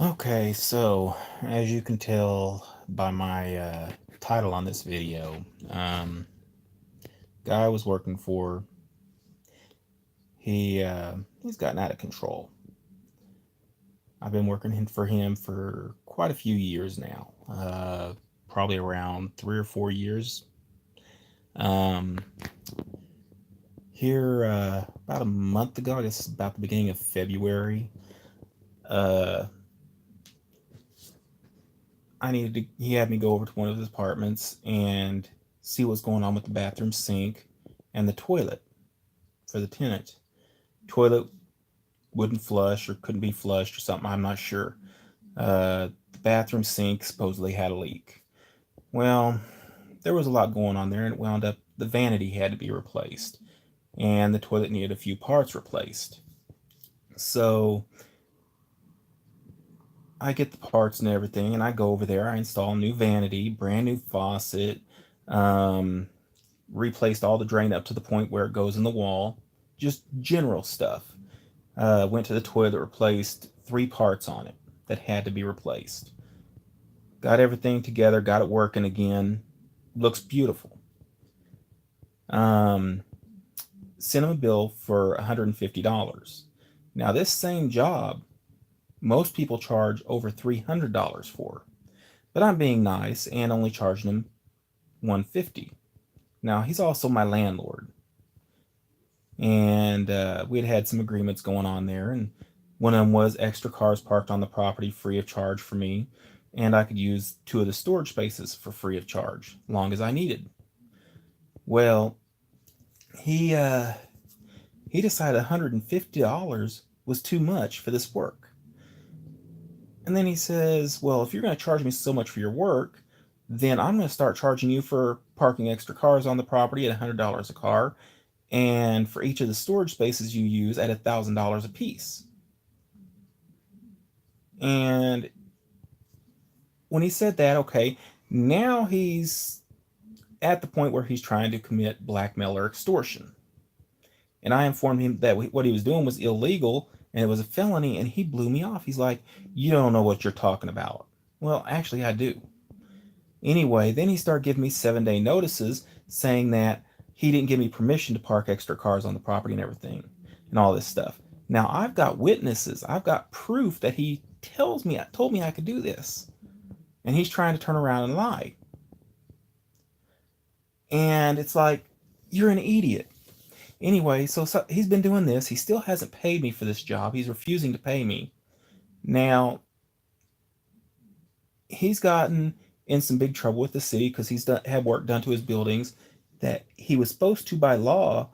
Okay, so as you can tell by my title on this video, guy I was working for, he's gotten out of control. I've been working for him for quite a few years now, probably around 3 or 4 years. Um, Here, about a month ago, I guess about the beginning of February, uh, he had me go over to one of his apartments and see what's going on with the bathroom sink and the toilet for the tenant. Toilet wouldn't flush or couldn't be flushed or something, I'm not sure. The bathroom sink supposedly had a leak. Well, there was a lot going on there, and it wound up the vanity had to be replaced, and the toilet needed a few parts replaced. So I get the parts and everything, and I go over there. I install a new vanity, brand new faucet, um, replaced all the drain up to the point where it goes in the wall, just general stuff. Went to the toilet, replaced 3 parts on it that had to be replaced. Got everything together, got it working again. Looks beautiful. Um, Sent him a bill for $150. Now, this same job, most people charge over $300 for, but I'm being nice and only charging him $150. Now, he's also my landlord, and we had some agreements going on there, and one of them was extra cars parked on the property free of charge for me, and I could use 2 of the storage spaces for free of charge, long as I needed. Well, he uh, he decided $150 was too much for this work, and then he says, "Well, if you're going to charge me so much for your work, then I'm going to start charging you for parking extra cars on the property at $100 a car, and for each of the storage spaces you use at $1,000 a piece." And when he said that, okay, now he's at the point where he's trying to commit blackmail or extortion. And I informed him that what he was doing was illegal and it was a felony, and he blew me off. He's like, "You don't know what you're talking about." Well, actually, I do. Anyway, then he started giving me 7-day notices saying that he didn't give me permission to park extra cars on the property and everything and all this stuff. Now, I've got witnesses. I've got proof that he told me I could do this. And he's trying to turn around and lie. And it's like, you're an idiot. Anyway, so he's been doing this. He still hasn't paid me for this job. He's refusing to pay me. Now, he's gotten in some big trouble with the city because had work done to his buildings that he was supposed to, by law,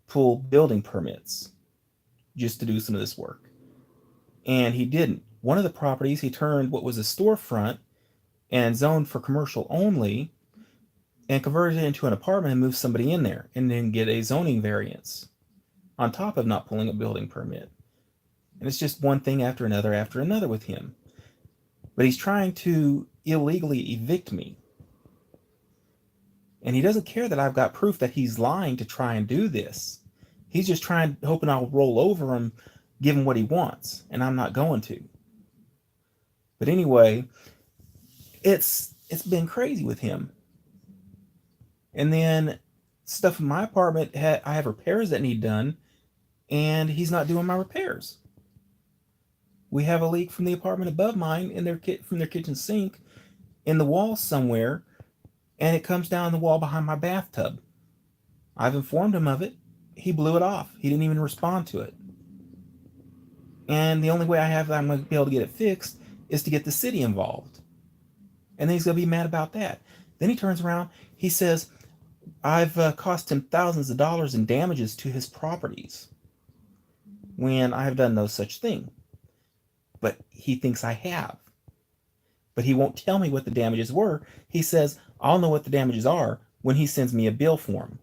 pull building permits just to do some of this work. And he didn't. One of the properties, he turned what was a storefront and zoned for commercial only and converted it into an apartment and moved somebody in there and then get a zoning variance on top of not pulling a building permit. And it's just one thing after another with him. But he's trying to illegally evict me. And he doesn't care that I've got proof that he's lying to try and do this. He's just hoping I'll roll over him, give him what he wants, and I'm not going to. But anyway, it's been crazy with him. And then stuff in my apartment, I have repairs that need done, and he's not doing my repairs. We have a leak from the apartment above mine from their kitchen sink in the wall somewhere, and it comes down the wall behind my bathtub. I've informed him of it. He blew it off. He didn't even respond to it. And the only way I'm going to be able to get it fixed is to get the city involved. And then he's going to be mad about that. Then he turns around. He says, I've cost him thousands of dollars in damages to his properties when I have done no such thing. But he thinks I have. But he won't tell me what the damages were. He says, I'll know what the damages are when he sends me a bill form.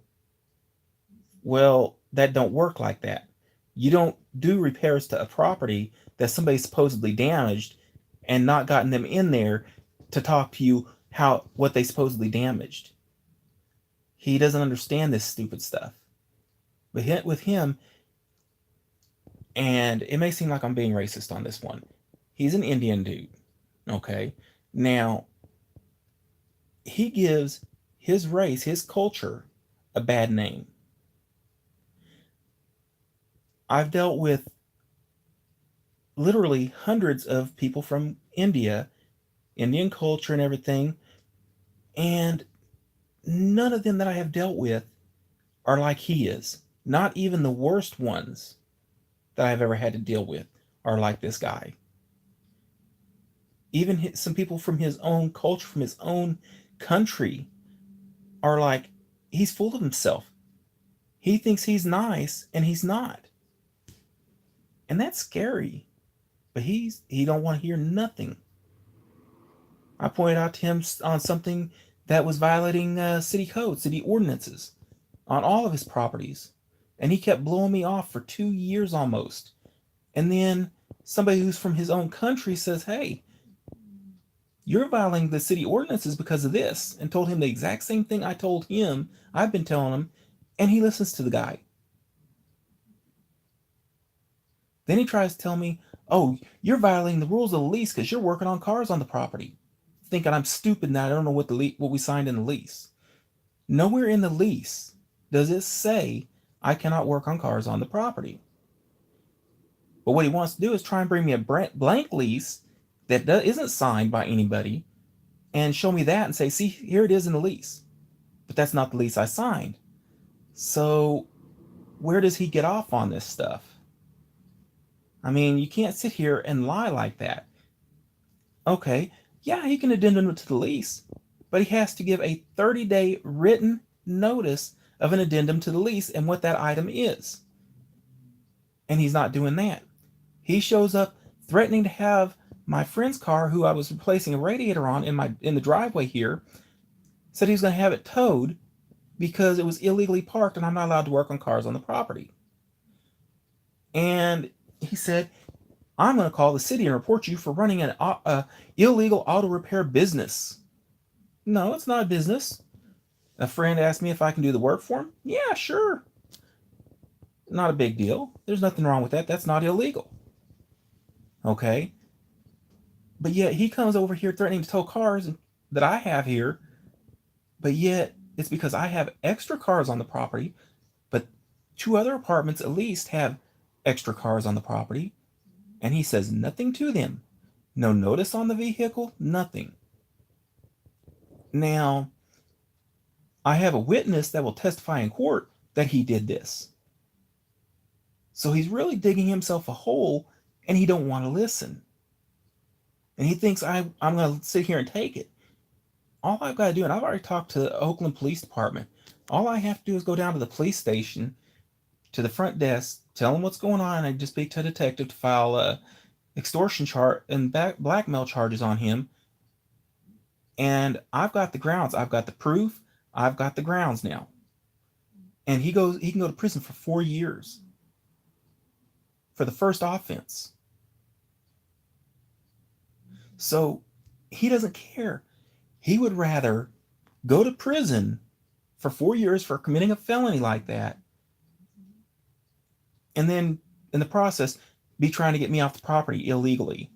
Well, that don't work like that. You don't do repairs to a property that somebody supposedly damaged and not gotten them in there to talk to you what they supposedly damaged. He doesn't understand this stupid stuff. But with him, and it may seem like I'm being racist on this one, He's an Indian dude. Okay. Now, he gives his race, his culture, a bad name. I've dealt with literally hundreds of people from India, Indian culture and everything, and none of them that I have dealt with are like he is. Not even the worst ones that I've ever had to deal with are like this guy. Even some people from his own culture, from his own country, are like, he's full of himself. He thinks he's nice and he's not. And that's scary. But he don't want to hear nothing. I pointed out to him on something that was violating city code, city ordinances on all of his properties. And he kept blowing me off for 2 years almost. And then somebody who's from his own country says, hey, you're violating the city ordinances because of this, and told him the exact same thing I told him, I've been telling him, and he listens to the guy. Then he tries to tell me, oh, you're violating the rules of the lease because you're working on cars on the property. Thinking I'm stupid and that I don't know what what we signed in the lease. Nowhere in the lease does it say I cannot work on cars on the property. But what he wants to do is try and bring me a blank lease that isn't signed by anybody and show me that and say, see, here it is in the lease. But that's not the lease I signed. So where does he get off on this stuff? I mean, you can't sit here and lie like that. Okay, yeah, he can addendum to the lease, but he has to give a 30-day written notice of an addendum to the lease and what that item is. And he's not doing that. He shows up threatening to have my friend's car, who I was replacing a radiator on in the driveway here, said he was going to have it towed because it was illegally parked and I'm not allowed to work on cars on the property. And he said, I'm going to call the city and report you for running an illegal auto repair business. No, it's not a business. A friend asked me if I can do the work for him. Yeah, sure. Not a big deal. There's nothing wrong with that. That's not illegal. Okay. But yet he comes over here threatening to tow cars that I have here. But yet it's because I have extra cars on the property. But 2 other apartments at least have extra cars on the property. And he says nothing to them. No notice on the vehicle, nothing. Now, I have a witness that will testify in court that he did this. So he's really digging himself a hole and he don't want to listen. And he thinks I'm going to sit here and take it. All I've got to do, and I've already talked to the Oakland Police Department, all I have to do is go down to the police station, to the front desk, tell them what's going on, and just speak to a detective to file extortion charge and blackmail charges on him. And I've got the grounds. I've got the proof. I've got the grounds now. And he can go to prison for 4 years for the first offense. So he doesn't care. He would rather go to prison for 4 years for committing a felony like that, and then in the process be trying to get me off the property illegally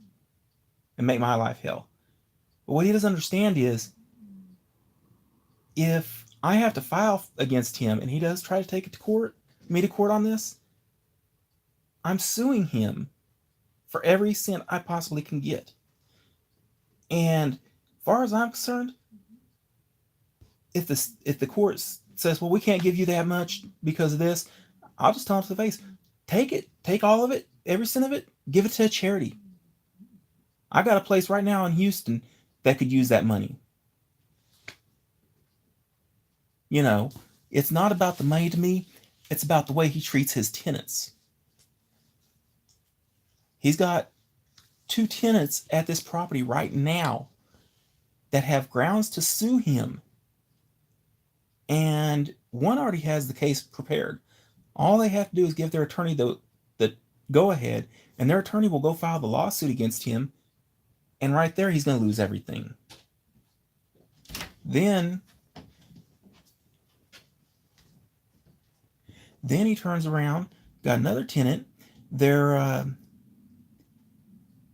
and make my life hell. But what he doesn't understand is, if I have to file against him and he does try to take it to me to court on this, I'm suing him for every cent I possibly can get. And as far as I'm concerned, if the court says, well, we can't give you that much because of this, I'll just tell him to the face, take it, take all of it, every cent of it, give it to a charity. I got a place right now in Houston that could use that money. You know, it's not about the money to me. It's about the way he treats his tenants. He's got 2 tenants at this property right now that have grounds to sue him. And one already has the case prepared. All they have to do is give their attorney the go ahead, and their attorney will go file the lawsuit against him. And right there, he's going to lose everything. Then he turns around, got another tenant. They're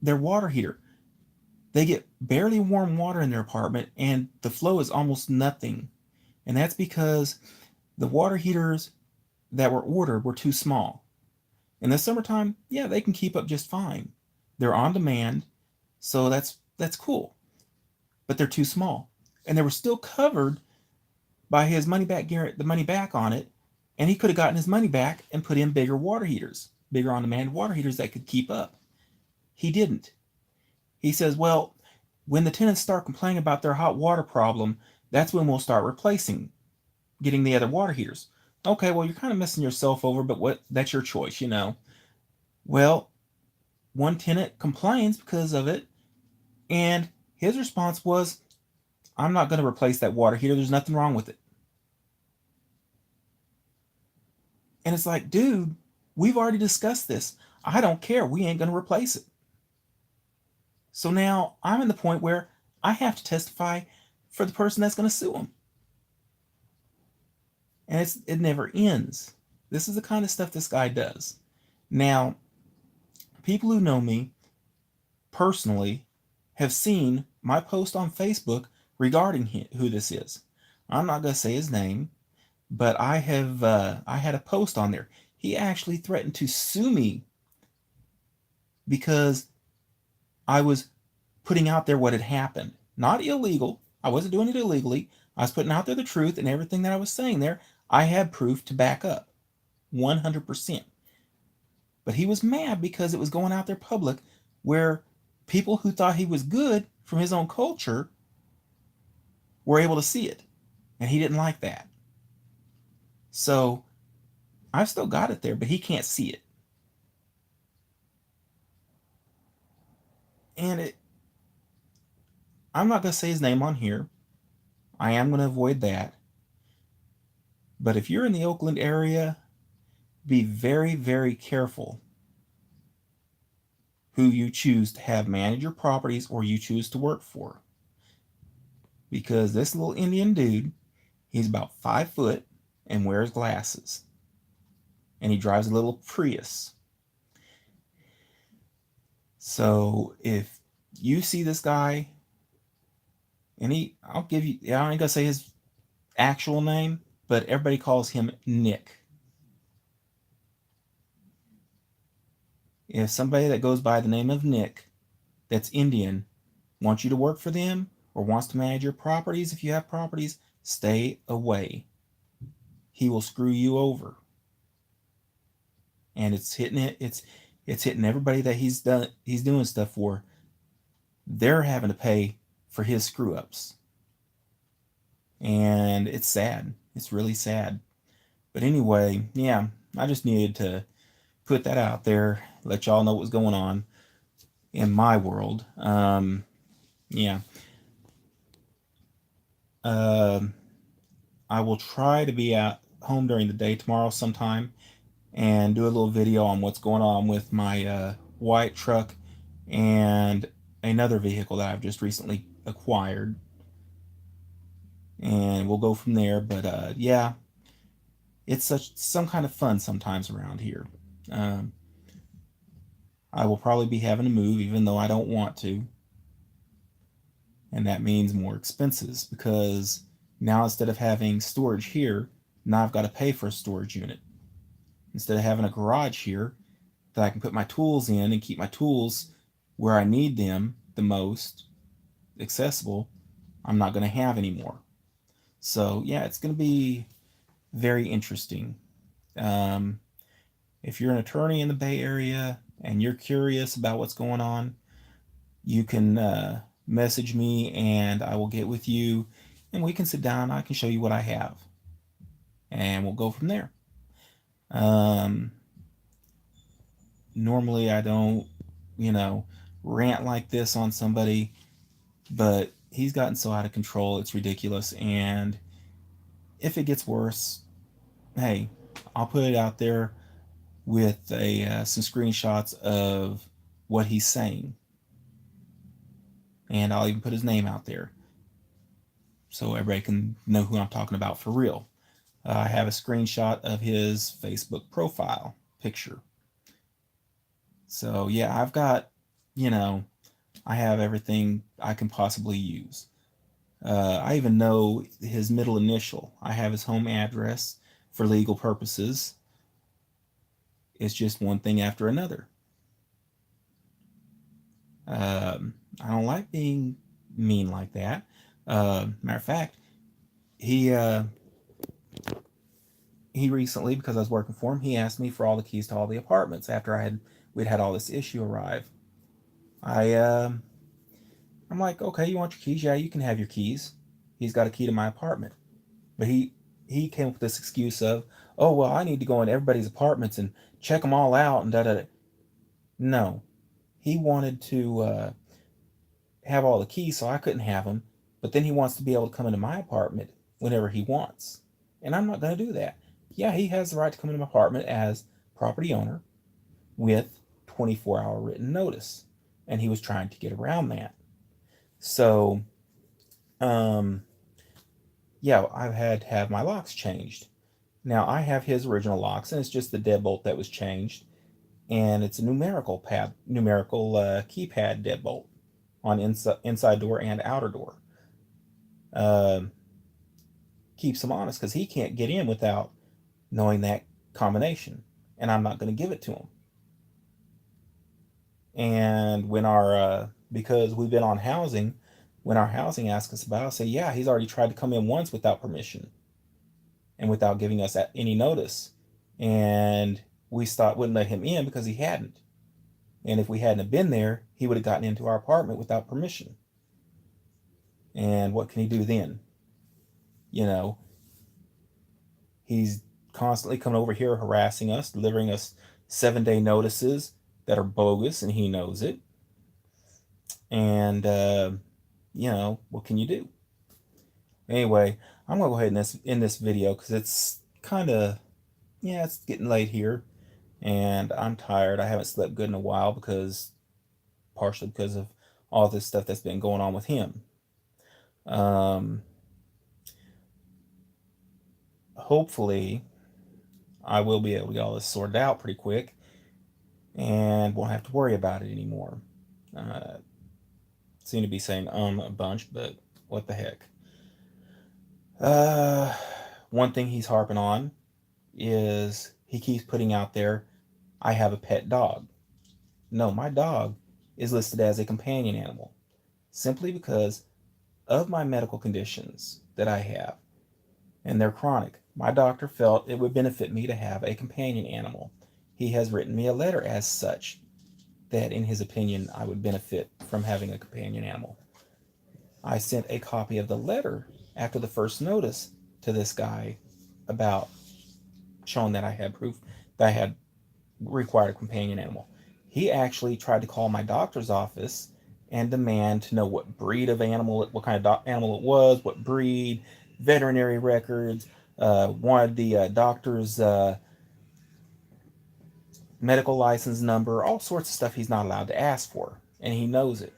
their water heater. They get barely warm water in their apartment, and the flow is almost nothing. And that's because the water heaters that were ordered were too small. In the summertime, yeah, they can keep up just fine. They're on demand, so that's cool. But they're too small. And they were still covered by his money back the money back on it, and he could have gotten his money back and put in bigger water heaters, bigger on demand water heaters that could keep up. He didn't. He says, well, when the tenants start complaining about their hot water problem, that's when we'll start replacing, getting the other water heaters. Okay, well, you're kind of messing yourself over, but that's your choice, you know. Well, one tenant complains because of it, and his response was, I'm not going to replace that water heater. There's nothing wrong with it. And it's like, dude, we've already discussed this. I don't care. We ain't going to replace it. So now I'm in the point where I have to testify for the person that's going to sue him. And it never ends. This is the kind of stuff this guy does. Now, people who know me personally have seen my post on Facebook regarding who this is. I'm not going to say his name, but I had a post on there. He actually threatened to sue me because I was putting out there what had happened. Not illegal. I wasn't doing it illegally. I was putting out there the truth, and everything that I was saying there, I had proof to back up. 100%. But he was mad because it was going out there public where people who thought he was good from his own culture were able to see it. And he didn't like that. So I've still got it there, but he can't see it. And I'm not going to say his name on here. I am going to avoid that. But if you're in the Oakland area, be very, very careful who you choose to have manage your properties or you choose to work for. Because this little Indian dude, he's about 5 foot and wears glasses. And he drives a little Prius. So if you see this guy, and I'll give you, I ain't gonna say his actual name, but everybody calls him Nick. If somebody that goes by the name of Nick, that's Indian, wants you to work for them or wants to manage your properties, if you have properties, stay away. He will screw you over. And it's hitting everybody that he's doing stuff for. They're having to pay for his screw ups. And it's sad. It's really sad. But anyway, yeah, I just needed to put that out there, let y'all know what's going on in my world. Yeah. I will try to be at home during the day tomorrow sometime and do a little video on what's going on with my white truck and another vehicle that I've just recently acquired. And we'll go from there. But yeah, it's some kind of fun sometimes around here. I will probably be having to move even though I don't want to. And that means more expenses because now instead of having storage here, now I've got to pay for a storage unit. Instead of having a garage here that I can put my tools in and keep my tools where I need them the most accessible, I'm not going to have anymore. So yeah, it's going to be very interesting. If you're an attorney in the Bay Area and you're curious about what's going on, you can message me and I will get with you and we can sit down. I can show you what I have and we'll go from there. Normally I don't, rant like this on somebody, but he's gotten so out of control, it's ridiculous. And if it gets worse, hey, I'll put it out there with some screenshots of what he's saying. And I'll even put his name out there so everybody can know who I'm talking about for real. I have a screenshot of his Facebook profile picture. So yeah, I've got you know, I have everything I can possibly use. I even know his middle initial. I have his home address for legal purposes. It's just one thing after another. I don't like being mean like that. Matter of fact, he uh, he recently, because I was working for him, he asked me for all the keys to all the apartments after we'd had all this issue arrive. I I'm like, okay, you want your keys? Yeah, you can have your keys. He's got a key to my apartment, but he came up with this excuse of, oh well, I need to go in everybody's apartments and check them all out and da da da. No, he wanted to have all the keys, so I couldn't have them. But then he wants to be able to come into my apartment whenever he wants, and I'm not going to do that. Yeah, he has the right to come into my apartment as property owner with 24-hour written notice, and he was trying to get around that. So, um, yeah, I've had to have my locks changed. Now I have his original locks, and it's just the deadbolt that was changed, and it's a numerical keypad deadbolt on inside door and outer door. Uh, Keeps him honest because he can't get in without knowing that combination, and I'm not going to give it to him. And when because we've been on housing, when our housing asks us about it, I say, yeah, he's already tried to come in once without permission and without giving us any notice. And wouldn't let him in because he hadn't. And if we hadn't have been there, he would have gotten into our apartment without permission. And what can he do then? You know, he's constantly coming over here harassing us, delivering us 7-day notices that are bogus, and he knows it. And what can you do? Anyway, I'm gonna go ahead and end this video because it's kind of, yeah, it's getting late here, and I'm tired. I haven't slept good in a while partially because of all this stuff that's been going on with him. Um, Hopefully, I will be able to get all this sorted out pretty quick, and won't have to worry about it anymore. Seem to be saying a bunch, but what the heck. Uh, One thing he's harping on is he keeps putting out there, I have a pet dog. No, my dog is listed as a companion animal simply because of my medical conditions that I have, and they're chronic. My doctor felt it would benefit me to have a companion animal. He has written me a letter as such that, in his opinion, I would benefit from having a companion animal. I sent a copy of the letter after the first notice to this guy about showing that I had proof that I had required a companion animal. He actually tried to call my doctor's office and demand to know what breed of animal, what kind of animal it was, what breed, veterinary records, wanted the doctor's medical license number, all sorts of stuff he's not allowed to ask for, and he knows it,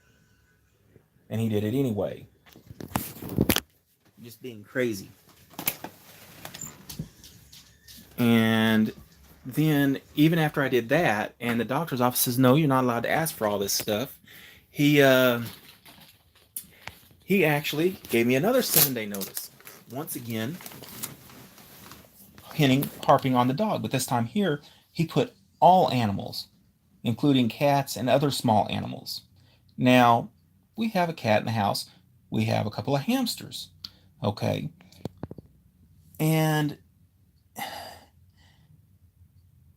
and he did it anyway. Just being crazy. And then, even after I did that, and the doctor's office says, no, you're not allowed to ask for all this stuff, he actually gave me another 7-day notice. Once again, harping on the dog, but this time here, he put all animals, including cats and other small animals. Now, we have a cat in the house. We have a couple of hamsters. Okay. And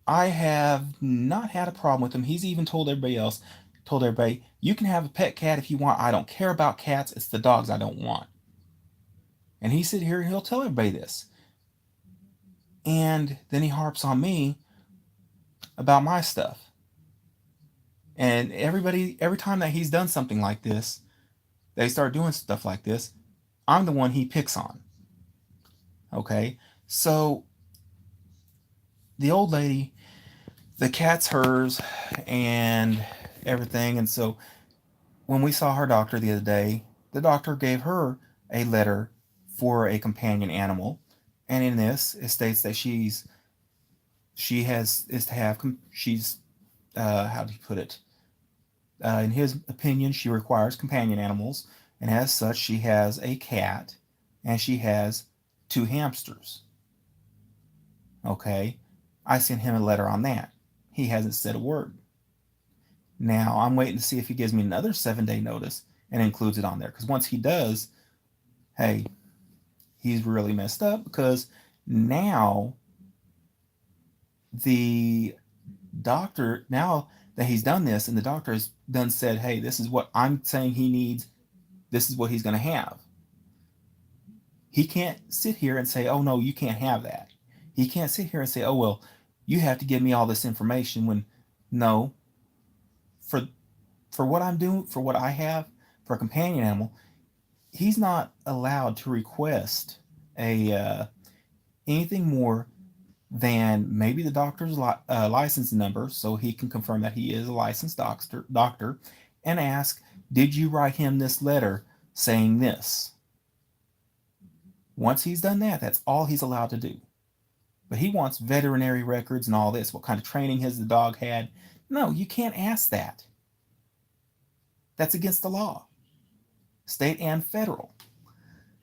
I have not had a problem with him. He's even told everybody, you can have a pet cat if you want. I don't care about cats. It's the dogs I don't want. And he sit here and he'll tell everybody this. And then he harps on me about my stuff. And every time that he's done something like this, they start doing stuff like this, I'm the one he picks on. Okay? So the old lady, the cat's hers and everything. And so when we saw her doctor the other day, the doctor gave her a letter for a companion animal. And in this, it states that she's how do you put it? In his opinion, she requires companion animals, and as such, she has a cat and she has 2 hamsters. Okay, I sent him a letter on that. He hasn't said a word. Now I'm waiting to see if he gives me another 7-day notice and includes it on there. Because once he does, hey, he's really messed up because now the doctor, now that he's done this and the doctor has done said, hey, this is what I'm saying he needs, this is what he's going to have. He can't sit here and say, oh no, you can't have that. He can't sit here and say, oh well, you have to give me all this information when no, for what I'm doing, for what I have, for a companion animal, he's not allowed to request a anything more than maybe the doctor's license number, so he can confirm that he is a licensed doctor, and ask, "Did you write him this letter saying this?" Once he's done that, that's all he's allowed to do. But he wants veterinary records and all this. What kind of training has the dog had? No, you can't ask that. That's against the law, state and federal.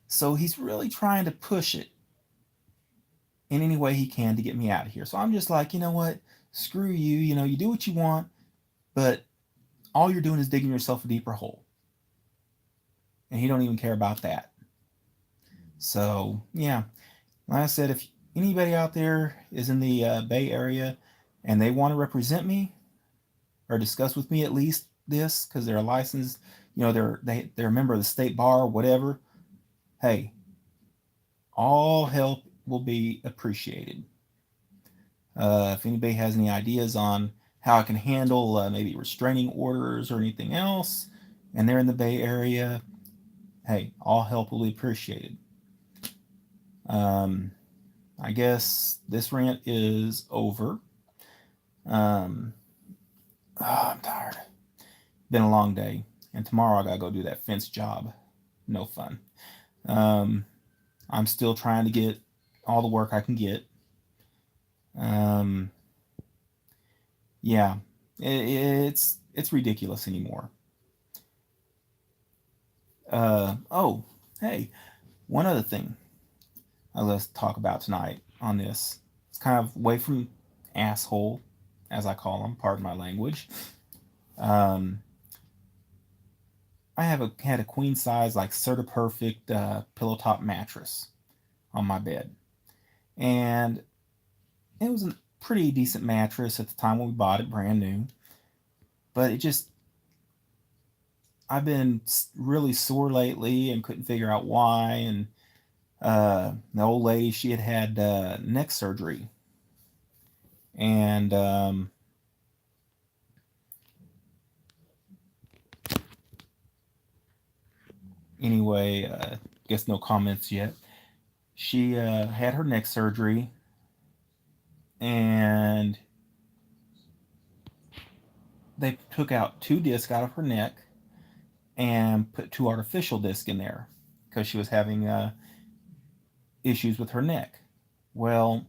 So he's really trying to push it in any way he can to get me out of here. So I'm just like, you know what? Screw you. You know, you do what you want, but all you're doing is digging yourself a deeper hole. And he don't even care about that. So, yeah. Like I said, if anybody out there is in the Bay Area and they want to represent me or discuss with me at least this, because they're licensed, you know, they're a member of the state bar, whatever, hey, all help will be appreciated. If anybody has any ideas on how I can handle maybe restraining orders or anything else, and they're in the Bay Area, hey, all help will be appreciated. I guess this rant is over. I'm tired. Been a long day, and tomorrow I gotta go do that fence job. No fun. I'm still trying to get all the work I can get. Um, yeah, it's ridiculous anymore. Oh, hey, one other thing let's talk about tonight on this. It's kind of away from asshole, as I call them. Pardon my language. Um, I had a queen size like Certa Perfect pillow top mattress on my bed, and it was a pretty decent mattress at the time when we bought it, brand new. But it just I've been really sore lately and couldn't figure out why. And the old lady, she had neck surgery, and anyway, guess no comments yet. She had her neck surgery, and they took out 2 discs out of her neck and put 2 artificial discs in there because she was having issues with her neck. Well,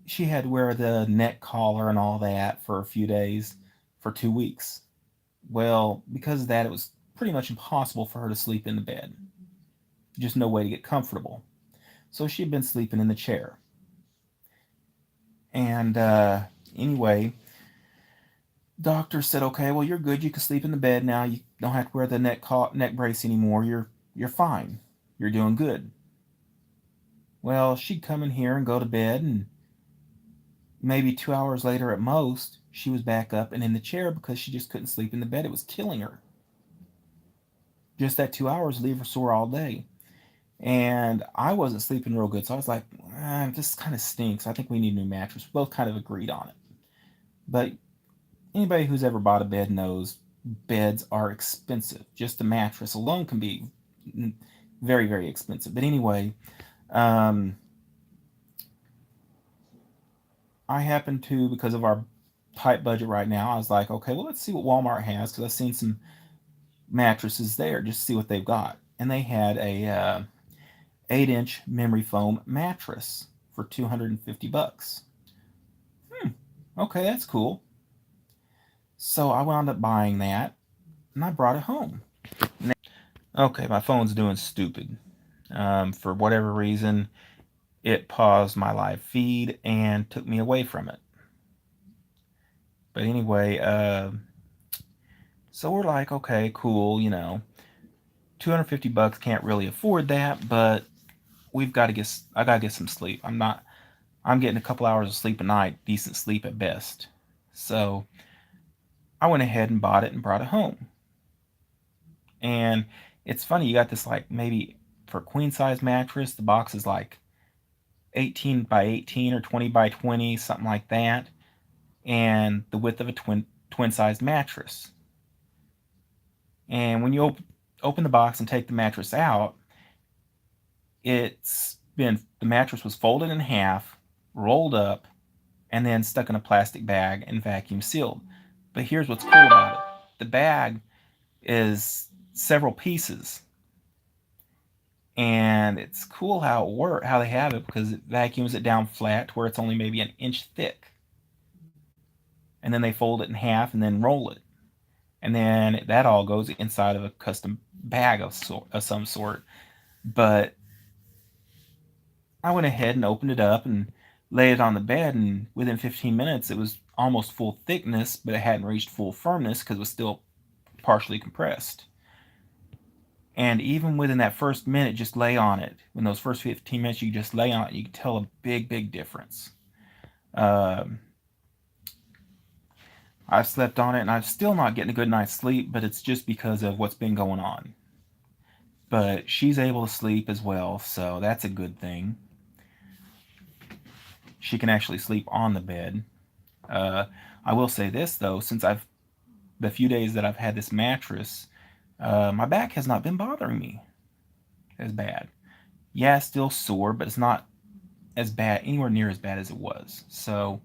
she had to wear the neck collar and all that for a few days for 2 weeks. Well, because of that, it was pretty much impossible for her to sleep in the bed. Just no way to get comfortable. So she had been sleeping in the chair. And anyway, doctor said, "Okay, well you're good. You can sleep in the bed now. You don't have to wear the neck brace anymore. You're fine. You're doing good." Well, she'd come in here and go to bed, and maybe 2 hours later at most, she was back up and in the chair because she just couldn't sleep in the bed. It was killing her. Just that 2 hours leave her sore all day. And I wasn't sleeping real good, so I was like, this kind of stinks. I think we need a new mattress. We both kind of agreed on it. But anybody who's ever bought a bed knows beds are expensive. Just the mattress alone can be very, very expensive. But anyway, I happen to, because of our tight budget right now, I was like, okay, well, let's see what Walmart has, because I've seen some mattresses there just to see what they've got. And they had a 8-inch memory foam mattress for $250. Okay, that's cool. So I wound up buying that, and I brought it home. Okay, my phone's doing stupid. For whatever reason, it paused my live feed and took me away from it. But anyway, so we're like, okay, cool, 250 bucks, can't really afford that, but I gotta get some sleep. I'm getting a couple hours of sleep a night, decent sleep at best. So I went ahead and bought it and brought it home. And it's funny, you got this, like, maybe for queen size mattress, the box is like 18 by 18 or 20 by 20, something like that, and the width of a twin sized mattress. And when you open the box and take the mattress out, the mattress was folded in half, rolled up, and then stuck in a plastic bag and vacuum sealed. But here's what's cool about it. The bag is several pieces, and it's cool how they have it, because it vacuums it down flat to where it's only maybe an inch thick, and then they fold it in half and then roll it, and then that all goes inside of a custom bag of some sort. But I went ahead and opened it up and laid it on the bed, and within 15 minutes it was almost full thickness, but it hadn't reached full firmness because it was still partially compressed. And even within that first minute, just lay on it. In those first 15 minutes, you just lay on it, you can tell a big, big difference. I've slept on it, and I'm still not getting a good night's sleep, but it's just because of what's been going on. But she's able to sleep as well, so that's a good thing. She can actually sleep on the bed. I will say this, though, since the few days that I've had this mattress, my back has not been bothering me as bad. Yeah, it's still sore, but it's not as bad, anywhere near as bad as it was. So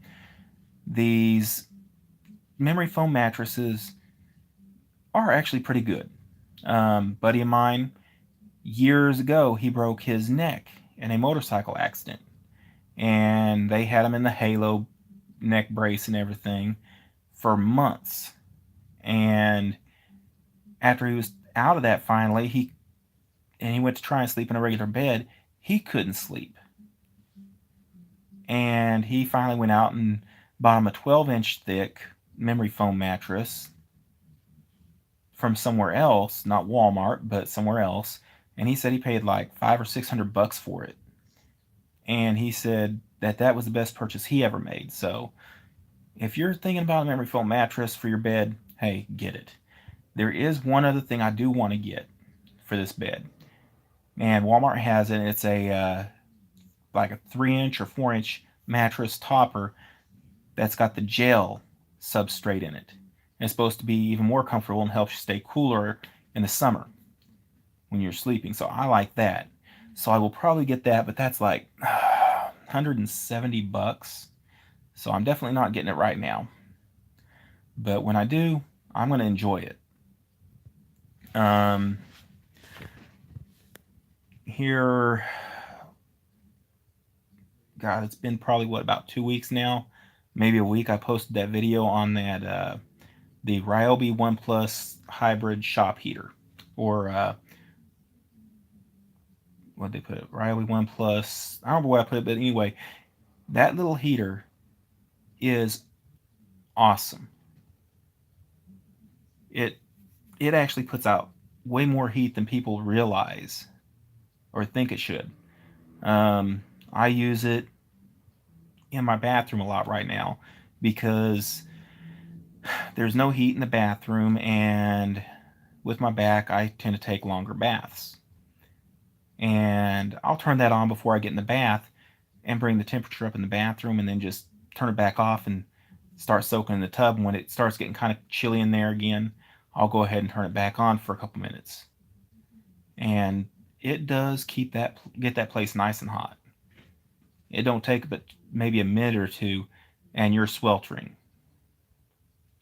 these memory foam mattresses are actually pretty good. Buddy of mine, years ago, he broke his neck in a motorcycle accident, and they had him in the Halo neck brace and everything for months. And after he was out of that, finally, he went to try and sleep in a regular bed. He couldn't sleep, and he finally went out and bought him a 12-inch thick memory foam mattress from somewhere else, not Walmart, but somewhere else. And he said he paid like $500 or $600 for it. And he said that was the best purchase he ever made. So if you're thinking about a memory foam mattress for your bed, hey, get it. There is one other thing I do want to get for this bed. And Walmart has it. It's like a 3-inch or 4-inch mattress topper that's got the gel substrate in it. And it's supposed to be even more comfortable and helps you stay cooler in the summer when you're sleeping. So I like that. So I will probably get that, but that's like $170. So I'm definitely not getting it right now. But when I do, I'm going to enjoy it. Here, God, it's been probably about 2 weeks now, maybe a week. I posted that video on that the Ryobi OnePlus hybrid shop heater, or what they put it, Ryobi OnePlus. I don't remember what I put it, but anyway, that little heater is awesome. It actually puts out way more heat than people realize or think it should. I use it in my bathroom a lot right now because there's no heat in the bathroom, and with my back, I tend to take longer baths. And I'll turn that on before I get in the bath and bring the temperature up in the bathroom, and then just turn it back off and start soaking in the tub. And when it starts getting kind of chilly in there again, I'll go ahead and turn it back on for a couple minutes. And it does get that place nice and hot. It don't take but maybe a minute or two, and you're sweltering.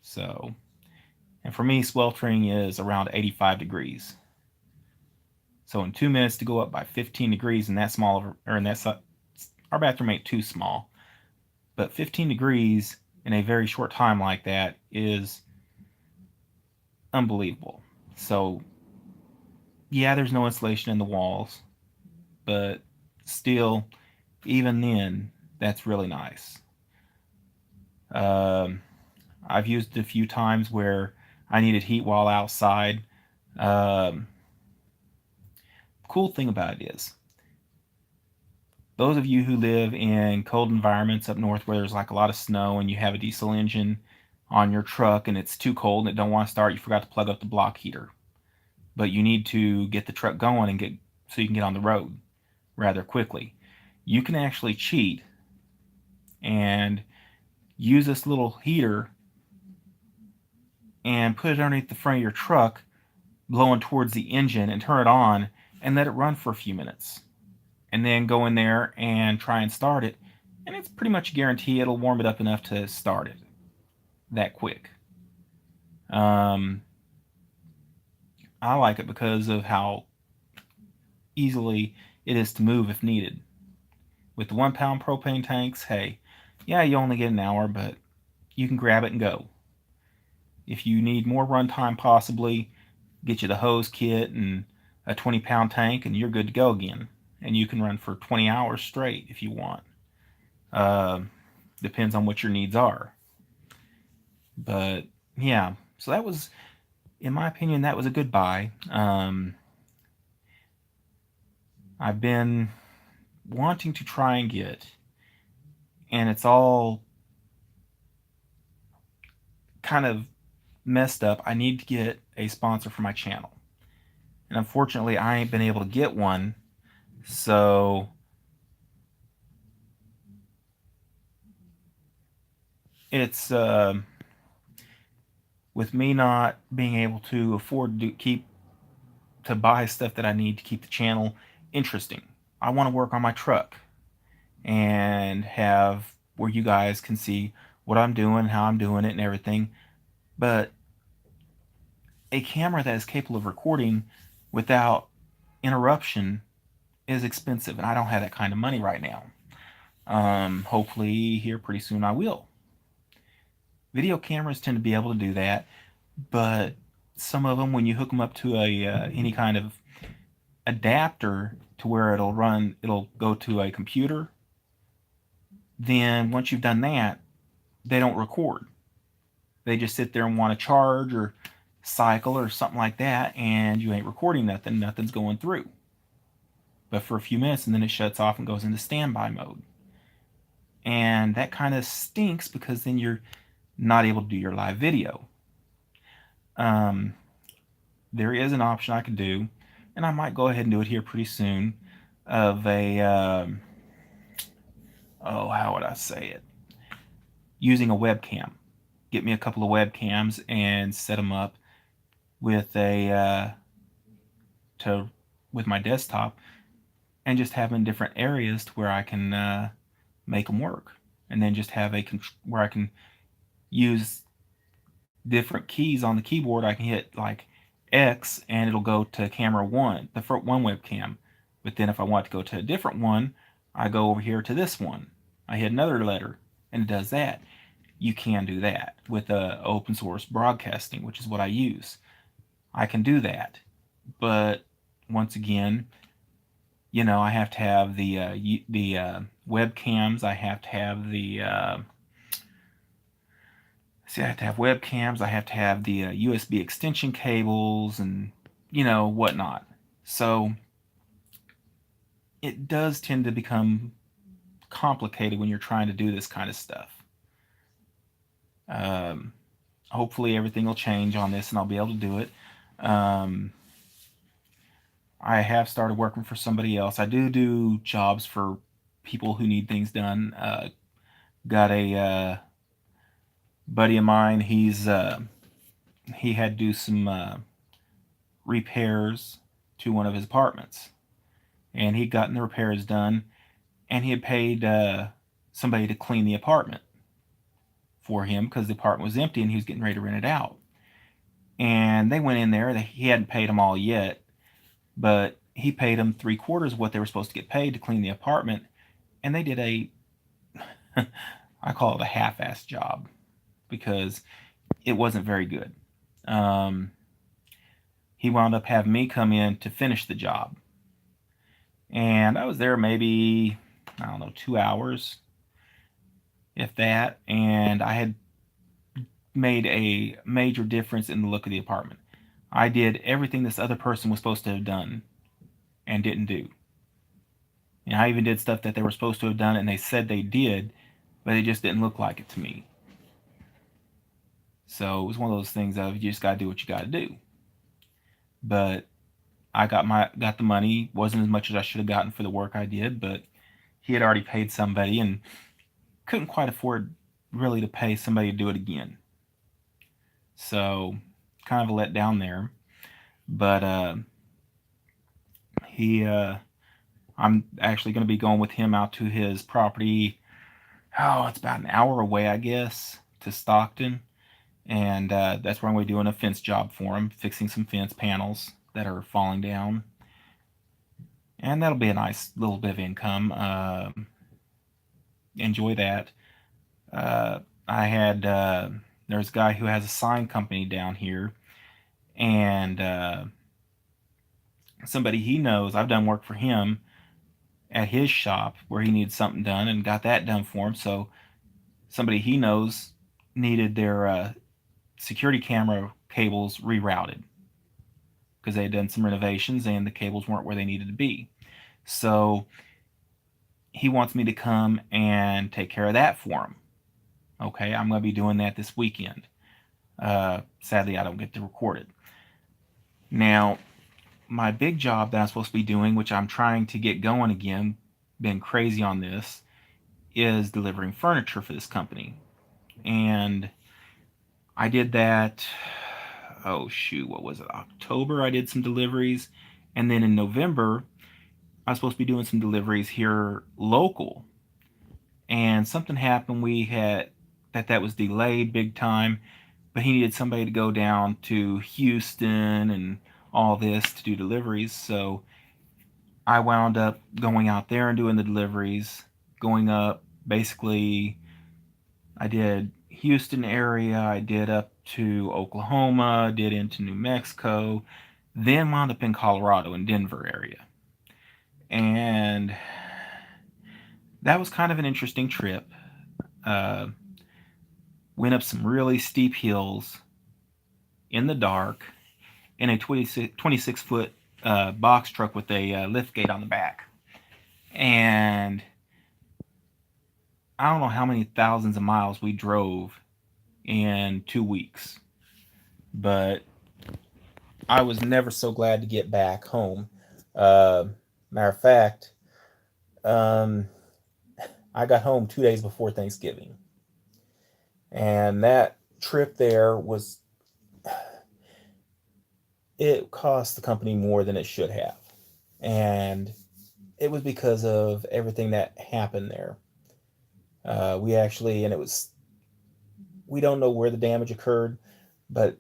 So, and for me, sweltering is around 85 degrees. So in 2 minutes to go up by 15 degrees in that small, or in that, our bathroom ain't too small, but 15 degrees in a very short time like that is unbelievable. So yeah, there's no insulation in the walls, but still, even then, that's really nice. Um, I've used it a few times where I needed heat while outside. Um, cool thing about it is, those of you who live in cold environments up north where there's like a lot of snow and you have a diesel engine on your truck and it's too cold and it don't want to start, you forgot to plug up the block heater. But you need to get the truck going and get so you can get on the road rather quickly. You can actually cheat and use this little heater and put it underneath the front of your truck, blowing towards the engine, and turn it on and let it run for a few minutes. And then go in there and try and start it. And it's pretty much a guarantee it'll warm it up enough to start it that quick. Um, I like it because of how easily it is to move if needed. With the 1 pound propane tanks, hey, yeah, you only get an hour, but you can grab it and go. If you need more runtime, possibly get you the hose kit and a 20-pound tank, and you're good to go again. And you can run for 20 hours straight if you want. Uh, Depends on what your needs are. But yeah, so that was, in my opinion, that was a good buy. I've been wanting to try and get, and it's all kind of messed up. I need to get a sponsor for my channel. And unfortunately, I ain't been able to get one. So it's with me not being able to afford to buy stuff that I need to keep the channel interesting. I want to work on my truck and have where you guys can see what I'm doing, how I'm doing it, and everything. But a camera that is capable of recording without interruption is expensive, and I don't have that kind of money right now. Hopefully, here pretty soon I will. Video cameras tend to be able to do that, but some of them, when you hook them up to a any kind of adapter to where it'll go to a computer, then once you've done that, they don't record. They just sit there and want to charge or cycle or something like that, and you ain't recording nothing. Nothing's going through. But for a few minutes, and then it shuts off and goes into standby mode. And that kind of stinks because then you're not able to do your live video. There is an option I could do, and I might go ahead and do it here pretty soon, of a, how would I say it? Using a webcam. Get me a couple of webcams and set them up with with my desktop, and just have them in different areas to where I can make them work, and then just have where I can use different keys on the keyboard. I can hit like X and it'll go to camera one, the first one webcam. But then if I want to go to a different one, I go over here to this one. I hit another letter and it does that. You can do that with open source broadcasting, which is what I use. I can do that. But once again, I have to have the webcams. I have to have I have to have webcams. I have to have the USB extension cables and whatnot. So it does tend to become complicated when you're trying to do this kind of stuff. Hopefully everything will change on this and I'll be able to do it. I have started working for somebody else. I do jobs for people who need things done. Got a buddy of mine. He had to do some repairs to one of his apartments, and he'd gotten the repairs done, and he had paid somebody to clean the apartment for him because the apartment was empty and he was getting ready to rent it out. And they went in there. He hadn't paid them all yet, but he paid them 3/4 of what they were supposed to get paid to clean the apartment, and they did I call it a half-assed job because it wasn't very good. he wound up having me come in to finish the job. And I was there maybe, I don't know, 2 hours, if that. And I had made a major difference in the look of the apartment. I did everything this other person was supposed to have done and didn't do. And I even did stuff that they were supposed to have done and they said they did, but it just didn't look like it to me. So it was one of those things of you just gotta do what you gotta do. But I got the money. Wasn't as much as I should have gotten for the work I did, but he had already paid somebody and couldn't quite afford really to pay somebody to do it again. So kind of a letdown there. But I'm actually going to be going with him out to his property. Oh, it's about an hour away, I guess, to Stockton. And that's where I'm going to be doing a fence job for him, fixing some fence panels that are falling down. And that'll be a nice little bit of income. Enjoy that. I had, there's a guy who has a sign company down here. And somebody he knows, I've done work for him at his shop where he needed something done and got that done for him. So somebody he knows needed their security camera cables rerouted because they had done some renovations and the cables weren't where they needed to be. So he wants me to come and take care of that for him. Okay, I'm going to be doing that this weekend. Sadly, I don't get to record it. Now, my big job that I'm supposed to be doing, which I'm trying to get going again, been crazy on this, is delivering furniture for this company. And I did that, oh shoot, what was it? October, I did some deliveries. And then in November, I was supposed to be doing some deliveries here local. And something happened. We had that was delayed big time, but he needed somebody to go down to Houston and all this to do deliveries. So I wound up going out there and doing the deliveries, going up basically, I did Houston area, I did up to Oklahoma, did into New Mexico, then wound up in Colorado in Denver area. And that was kind of an interesting trip. Went up some really steep hills in the dark in a 26 foot box truck with a lift gate on the back. And I don't know how many thousands of miles we drove in 2 weeks, but I was never so glad to get back home. Matter of fact, I got home 2 days before Thanksgiving. And that trip there was, it cost the company more than it should have. And it was because of everything that happened there. We actually, and it was, we don't know where the damage occurred, but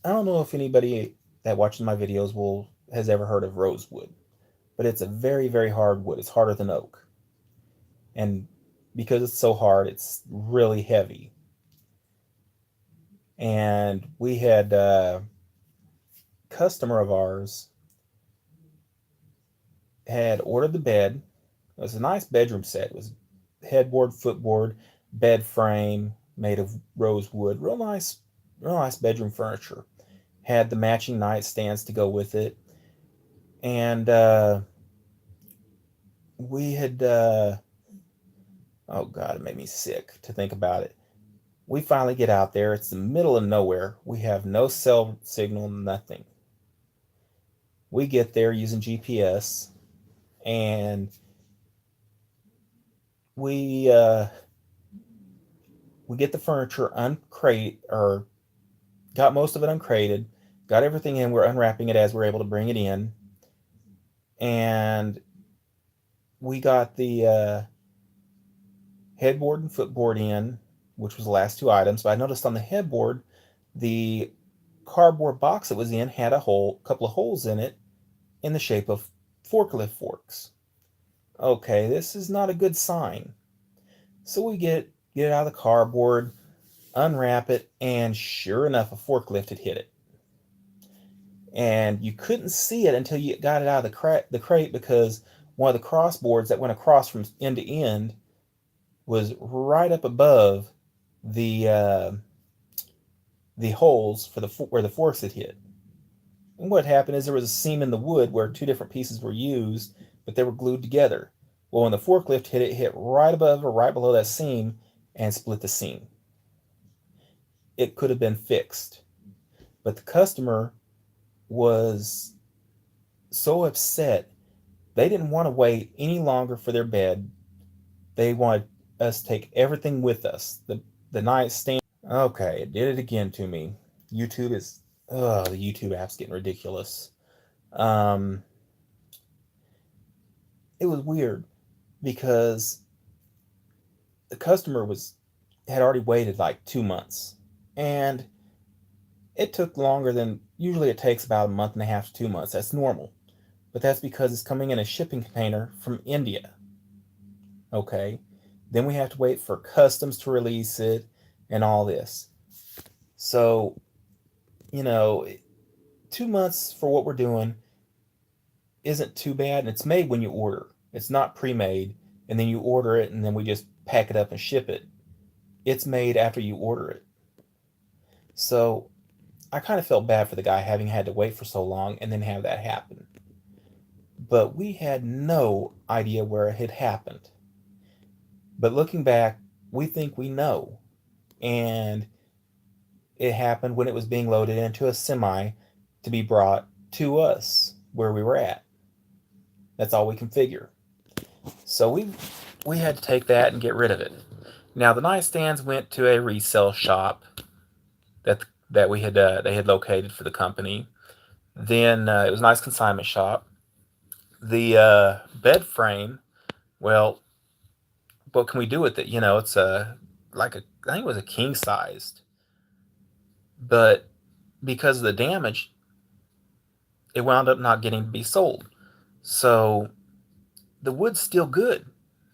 I don't know if anybody that watches my videos has ever heard of rosewood, but it's a very, very hard wood. It's harder than oak. And because it's so hard, it's really heavy. And we had a customer of ours had ordered the bed. It was a nice bedroom set. It was headboard, footboard, bed frame made of rosewood. Real nice bedroom furniture. Had the matching nightstands to go with it. And we had, oh God, it made me sick to think about it. We finally get out there. It's the middle of nowhere. We have no cell signal, nothing. We get there using GPS, and we get the furniture or got most of it uncrated, got everything in. We're unwrapping it as we're able to bring it in, and we got the headboard and footboard in, which was the last two items. But I noticed on the headboard, the cardboard box it was in had a couple of holes in it in the shape of forklift forks. Okay, this is not a good sign. So we get it out of the cardboard, unwrap it, and sure enough, a forklift had hit it. and you couldn't see it until you got it out of the crate, because one of the crossboards that went across from end to end was right up above the holes for where the forks had hit. And what happened is there was a seam in the wood where two different pieces were used, but they were glued together. Well, when the forklift hit it, hit right above or right below that seam and split the seam. It could have been fixed, but the customer was so upset. They didn't want to wait any longer for their bed. They wanted us to take everything with us. The nightstand. Okay, it did it again to me. YouTube is, the YouTube app's getting ridiculous. Um, it was weird because the customer had already waited like 2 months, and it took longer than usually. It takes about a month and a half to 2 months. That's normal, but that's because it's coming in a shipping container from India. Okay, then we have to wait for customs to release it and all this. So, you know, 2 months for what we're doing isn't too bad, and it's made when you order. It's not pre-made and then you order it and then we just pack it up and ship it. It's made after you order it. So I kind of felt bad for the guy having had to wait for so long and then have that happen. But we had no idea where it had happened. But looking back, we think we know. And it happened when it was being loaded into a semi to be brought to us where we were at. That's all we can figure. So we had to take that and get rid of it. Now the nightstands went to a resale shop that we had they had located for the company. Then it was a nice consignment shop. The bed frame, well, what can we do with it? You know, it's I think it was a king sized, but because of the damage, it wound up not getting to be sold. So the wood's still good.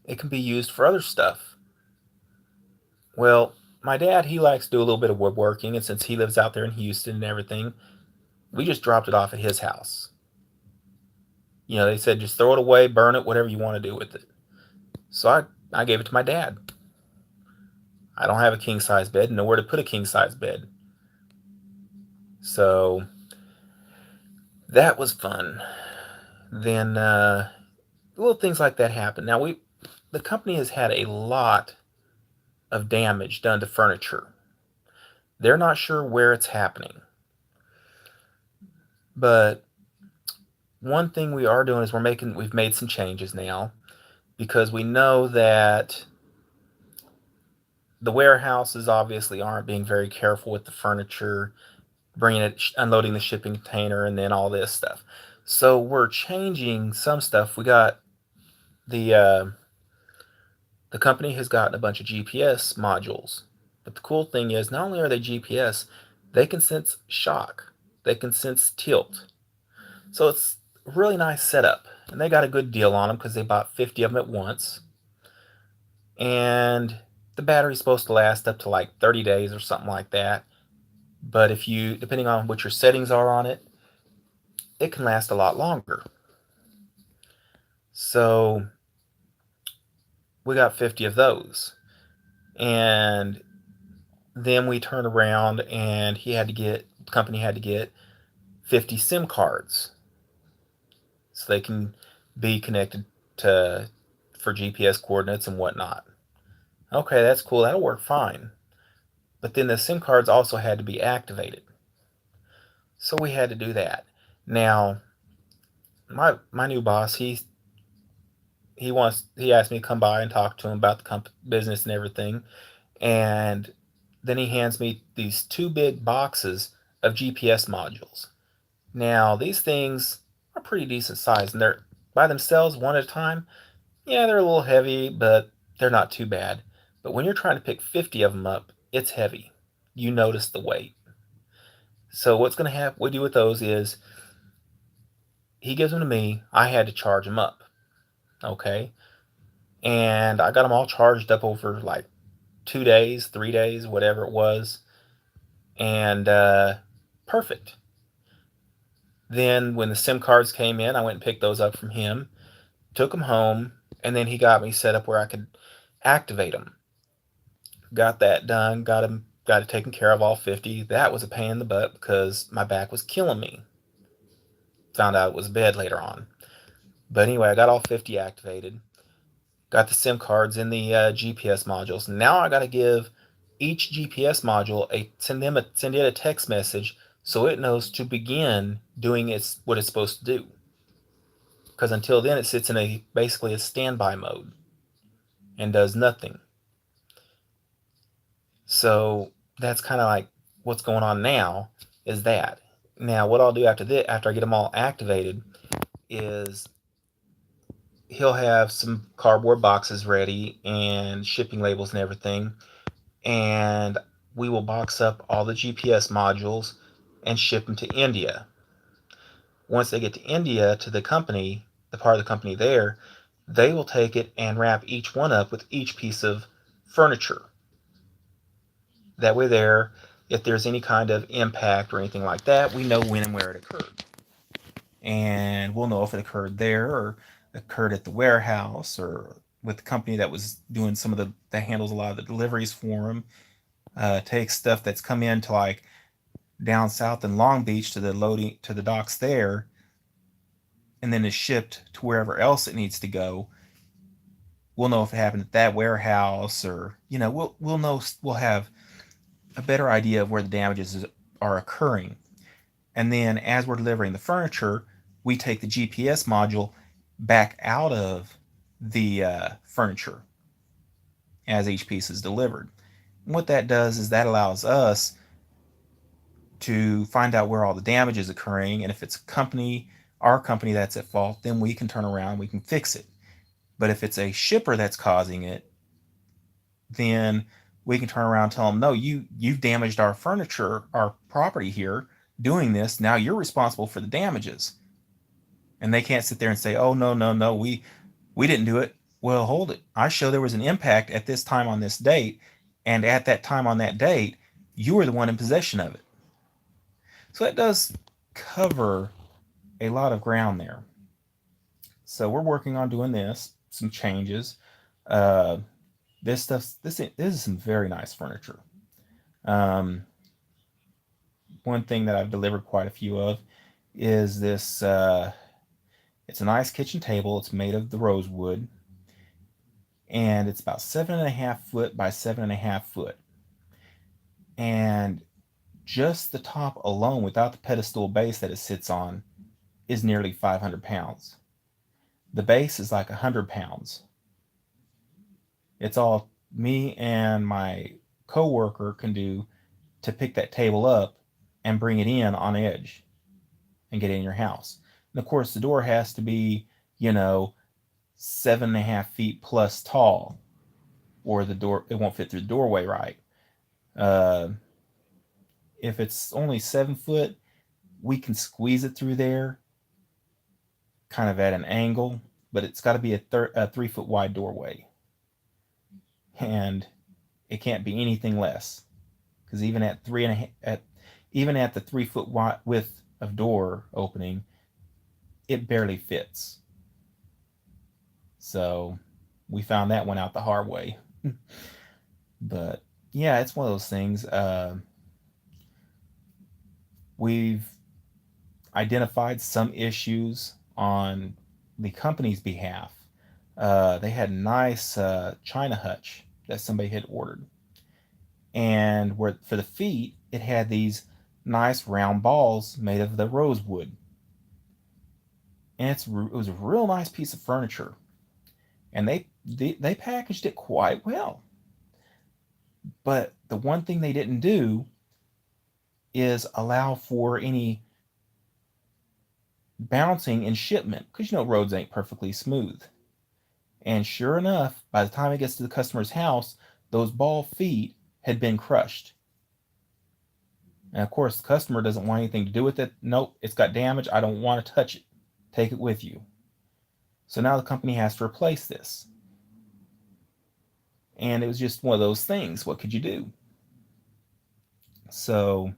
It can be used for other stuff. Well, my dad, he likes to do a little bit of woodworking, and since he lives out there in Houston and everything, we just dropped it off at his house. You know, they said just throw it away, burn it, whatever you want to do with it. So I gave it to my dad. I don't have a king size bed, nowhere to put a king size bed. So that was fun. Then little things like that happen. Now the company has had a lot of damage done to furniture. They're not sure where it's happening. But one thing we are doing is we've made some changes now, because we know that the warehouses obviously aren't being very careful with the furniture, bringing it, unloading the shipping container, and then all this stuff. So we're changing some stuff. We got the company has gotten a bunch of GPS modules. But the cool thing is, not only are they GPS, they can sense shock. They can sense tilt. So it's a really nice setup. And they got a good deal on them because they bought 50 of them at once. And the battery's supposed to last up to like 30 days or something like that. But depending on what your settings are on it, it can last a lot longer. So we got 50 of those. And then we turned around and the company had to get 50 SIM cards so they can be connected for GPS coordinates and whatnot. Okay, that's cool. That'll work fine. But then the SIM cards also had to be activated. So we had to do that. Now, my new boss, he asked me to come by and talk to him about the business and everything. And then he hands me these two big boxes of GPS modules. Now, these things are pretty decent size, and they're by themselves, one at a time. Yeah, they're a little heavy, but they're not too bad. But when you're trying to pick 50 of them up, it's heavy. You notice the weight. So what's going to happen? What we do with those is he gives them to me. I had to charge them up. Okay, and I got them all charged up over like 2 days, 3 days, whatever it was, and perfect. Then when the SIM cards came in, I went and picked those up from him, took them home, and then he got me set up where I could activate them. Got that done, got it taken care of, all 50. That was a pain in the butt because my back was killing me. Found out it was bad later on. But anyway, I got all 50 activated. Got the SIM cards in the GPS modules. Now I got to give each GPS module send it a text message so it knows to begin doing what it's supposed to do. Because until then, it sits in basically a standby mode and does nothing. So that's kind of like what's going on now. Is that now what I'll do after I get them all activated, is he'll have some cardboard boxes ready and shipping labels and everything, and we will box up all the GPS modules and ship them to India. Once they get to India, to the company, the part of the company there, they will take it and wrap each one up with each piece of furniture. That way there, if there's any kind of impact or anything like that, we know when and where it occurred. And we'll know if it occurred there or occurred at the warehouse or with the company that was doing some of that handles a lot of the deliveries for them. Takes stuff that's come in to like down south in Long Beach to the docks there, and then is shipped to wherever else it needs to go. We'll know if it happened at that warehouse, or we'll know, we'll have a better idea of where the damages are occurring. And then as we're delivering the furniture, we take the GPS module back out of the furniture as each piece is delivered. And what that does is that allows us to find out where all the damage is occurring, and if it's our company that's at fault, then we can turn around, we can fix it. But if it's a shipper that's causing it, then we can turn around and tell them, no, you've damaged our furniture, our property here, doing this. Now you're responsible for the damages. And they can't sit there and say, oh, no, we didn't do it. Well, hold it. I show there was an impact at this time on this date, and at that time on that date, you were the one in possession of it. So that does cover a lot of ground there. So we're working on doing some changes. This is some very nice furniture. One thing that I've delivered quite a few of is this. It's a nice kitchen table. It's made of the rosewood, and it's about 7.5 foot by 7.5 foot. And just the top alone, without the pedestal base that it sits on, is nearly 500 pounds. The base is like 100 pounds. It's all me and my co-worker can do to pick that table up and bring it in on edge and get it in your house. And of course, the door has to be, 7.5 feet plus tall, or the door, it won't fit through the doorway right. If it's only 7 foot, we can squeeze it through there, kind of at an angle, but it's got to be a 3 foot wide doorway, and it can't be anything less, because even at the 3 foot wide width of door opening, it barely fits. So we found that one out the hard way. But yeah, it's one of those things. We've identified some issues on the company's behalf. They had a nice China hutch that somebody had ordered, and where for the feet it had these nice round balls made of the rosewood, and it was a real nice piece of furniture, and they packaged it quite well. But the one thing they didn't do is allow for any bouncing in shipment, because roads ain't perfectly smooth. And sure enough, by the time it gets to the customer's house, those ball feet had been crushed. And of course, the customer doesn't want anything to do with it. Nope, it's got damage. I don't want to touch it. Take it with you. So now the company has to replace this. And it was just one of those things. What could you do? So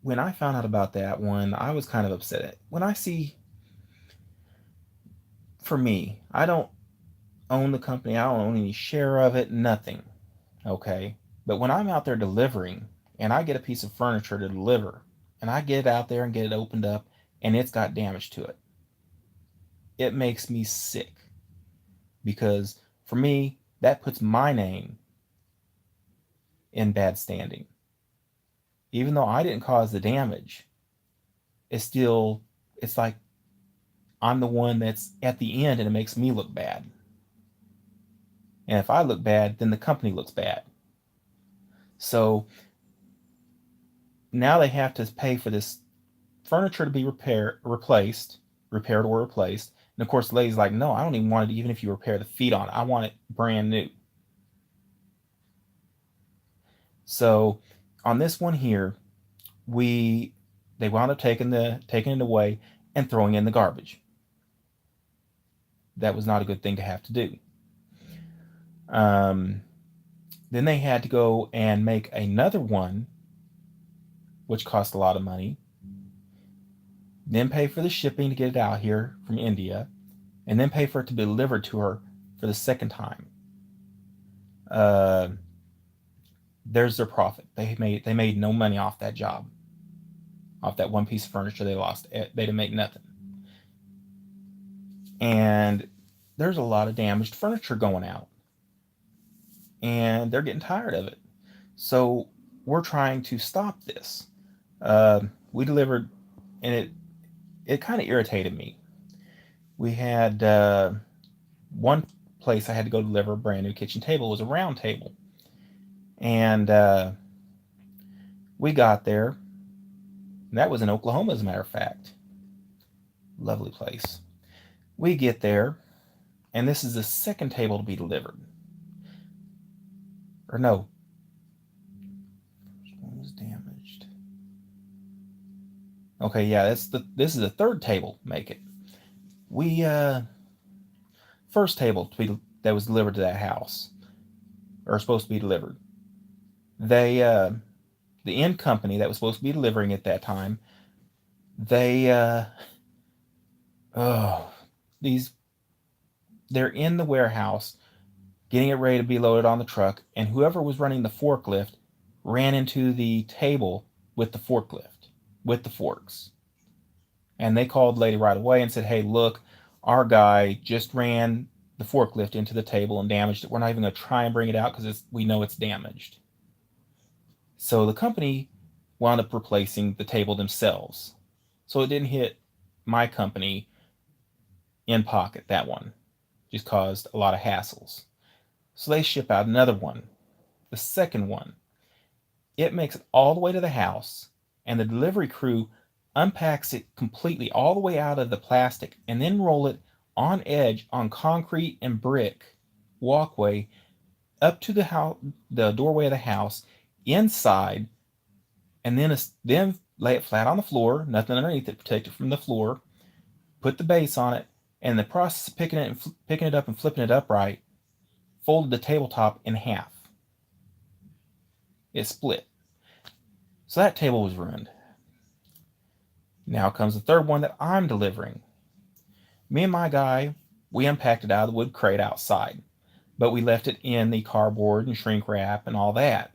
when I found out about that one, I was kind of upset. When I see, for me, I don't own the company, I don't own any share of it, nothing. Okay. But when I'm out there delivering and I get a piece of furniture to deliver and I get it out there and get it opened up and it's got damage to it, it makes me sick because for me, that puts my name in bad standing. Even though I didn't cause the damage, it's still, it's like I'm the one that's at the end and it makes me look bad. And if I look bad, then the company looks bad. So now they have to pay for this furniture to be repaired or replaced. And of course, the lady's like, no, I don't even want it, even if you repair the feet on it. I want it brand new. So on this one here, they wound up taking it away and throwing it in the garbage. That was not a good thing to have to do. Then they had to go and make another one, which cost a lot of money. Then pay for the shipping to get it out here from India, and then pay for it to be delivered to her for the second time. There's their profit. They made no money off that job, off that one piece of furniture they lost. They didn't make nothing. And there's a lot of damaged furniture going out, and they're getting tired of it. So we're trying to stop this. We delivered, and it kind of irritated me. We had one place I had to go deliver a brand new kitchen table. It was a round table. And we got there. And that was in Oklahoma, as a matter of fact. Lovely place. We get there, and this is the second table to be delivered. Or no. One was damaged. Okay, yeah, this is the third table. Make it. We first table that was delivered to that house, or supposed to be delivered. They the end company that was supposed to be delivering at that time, they they're in the warehouse getting it ready to be loaded on the truck, and whoever was running the forklift ran into the table with the forklift, with the forks. And they called the lady right away and said, hey, look, our guy just ran the forklift into the table and damaged it. We're not even going to try and bring it out because we know it's damaged. So the company wound up replacing the table themselves. So it didn't hit my company in pocket, that one. Just caused a lot of hassles. So they ship out another one, the second one. It makes it all the way to the house, and the delivery crew unpacks it completely all the way out of the plastic and then roll it on edge on concrete and brick walkway up to the doorway of the house, inside, and then lay it flat on the floor, nothing underneath it, protect it from the floor, put the base on it, and in the process of picking it up and flipping it upright, folded the tabletop in half. It split. So that table was ruined. Now comes the third one that I'm delivering. Me and my guy, we unpacked it out of the wood crate outside, but we left it in the cardboard and shrink wrap and all that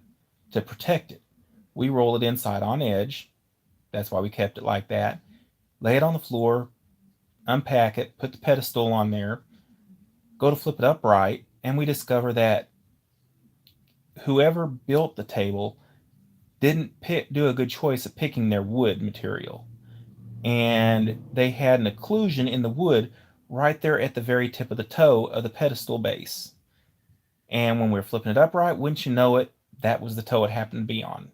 to protect it. We roll it inside on edge. That's why we kept it like that. Lay it on the floor, unpack it, put the pedestal on there, go to flip it upright, and we discover that whoever built the table didn't do a good choice of picking their wood material. And they had an occlusion in the wood right there at the very tip of the toe of the pedestal base. And when we were flipping it upright, wouldn't you know it, that was the toe it happened to be on.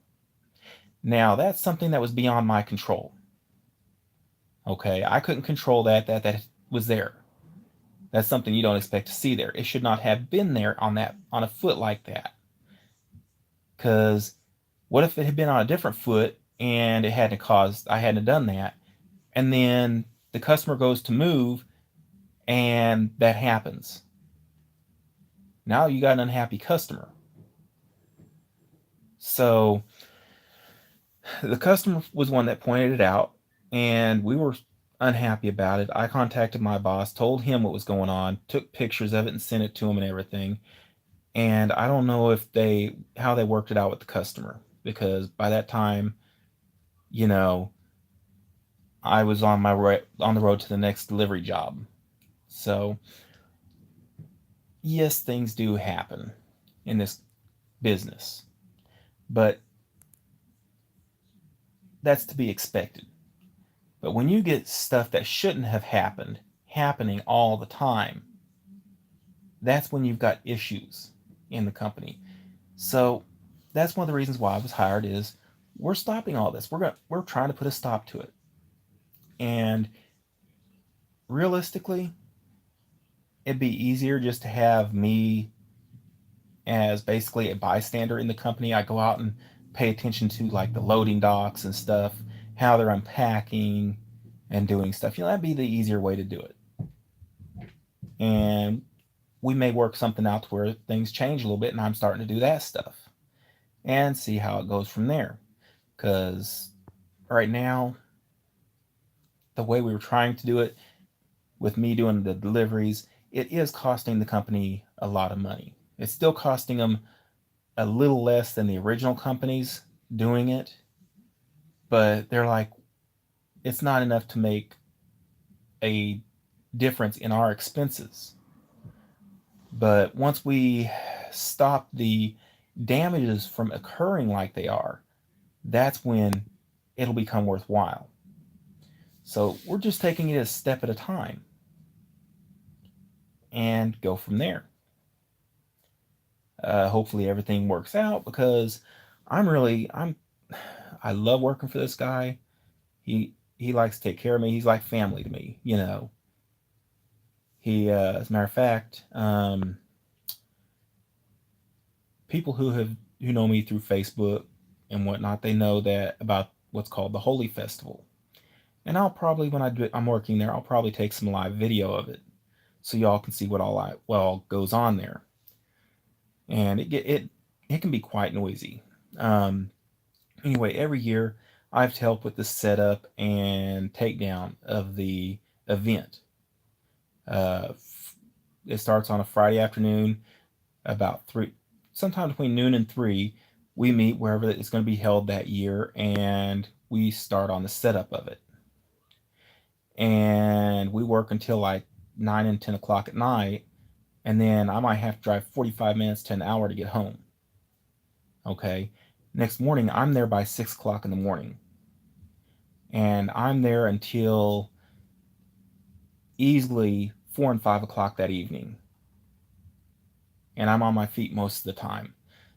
Now, that's something that was beyond my control. Okay, I couldn't control that was there. That's something you don't expect to see there. It should not have been there on a foot like that. Because what if it had been on a different foot and I hadn't done that, and then the customer goes to move and that happens. Now you got an unhappy customer. So The customer was one that pointed it out, and we were unhappy about it. I contacted my boss, told him what was going on, took pictures of it and sent it to him and everything. And I don't know if they how they worked it out with the customer, because by that time, you know, I was on on the road to the next delivery job. So, yes, things do happen in this business, but that's to be expected. But when you get stuff that shouldn't have happened happening all the time, that's when you've got issues in the company. So that's one of the reasons why I was hired is we're stopping all this. We're trying to put a stop to it. And realistically, it'd be easier just to have me as basically a bystander in the company. I go out and pay attention to like the loading docks and stuff, how they're unpacking and doing stuff. That'd be the easier way to do it. And we may work something out to where things change a little bit and I'm starting to do that stuff and see how it goes from there. Because right now, the way we were trying to do it with me doing the deliveries, it is costing the company a lot of money. It's still costing them a little less than the original companies doing it, but they're like, it's not enough to make a difference in our expenses. But once we stop the damages from occurring like they are, that's when it'll become worthwhile. So we're just taking it a step at a time and go from there. Hopefully everything works out because I'm I love working for this guy. He likes to take care of me. He's like family to me. As a matter of fact, people who know me through Facebook and whatnot, they know that about what's called the Holy Festival. And I'll probably when I'm working there, I'll probably take some live video of it so y'all can see what all goes on there. And it can be quite noisy. Um, anyway, every year I have to help with the setup and takedown of the event. Uh, it starts on a Friday afternoon about three, sometime between noon and 3. We meet wherever it's going to be held that year, and we start on the setup of it. And we work until like 9 and 10 o'clock at night, and then I might have to drive 45 minutes to an hour to get home. Okay. Next morning, I'm there by 6 o'clock in the morning. And I'm there until easily 4 and 5 o'clock that evening. And I'm on my feet most of the time.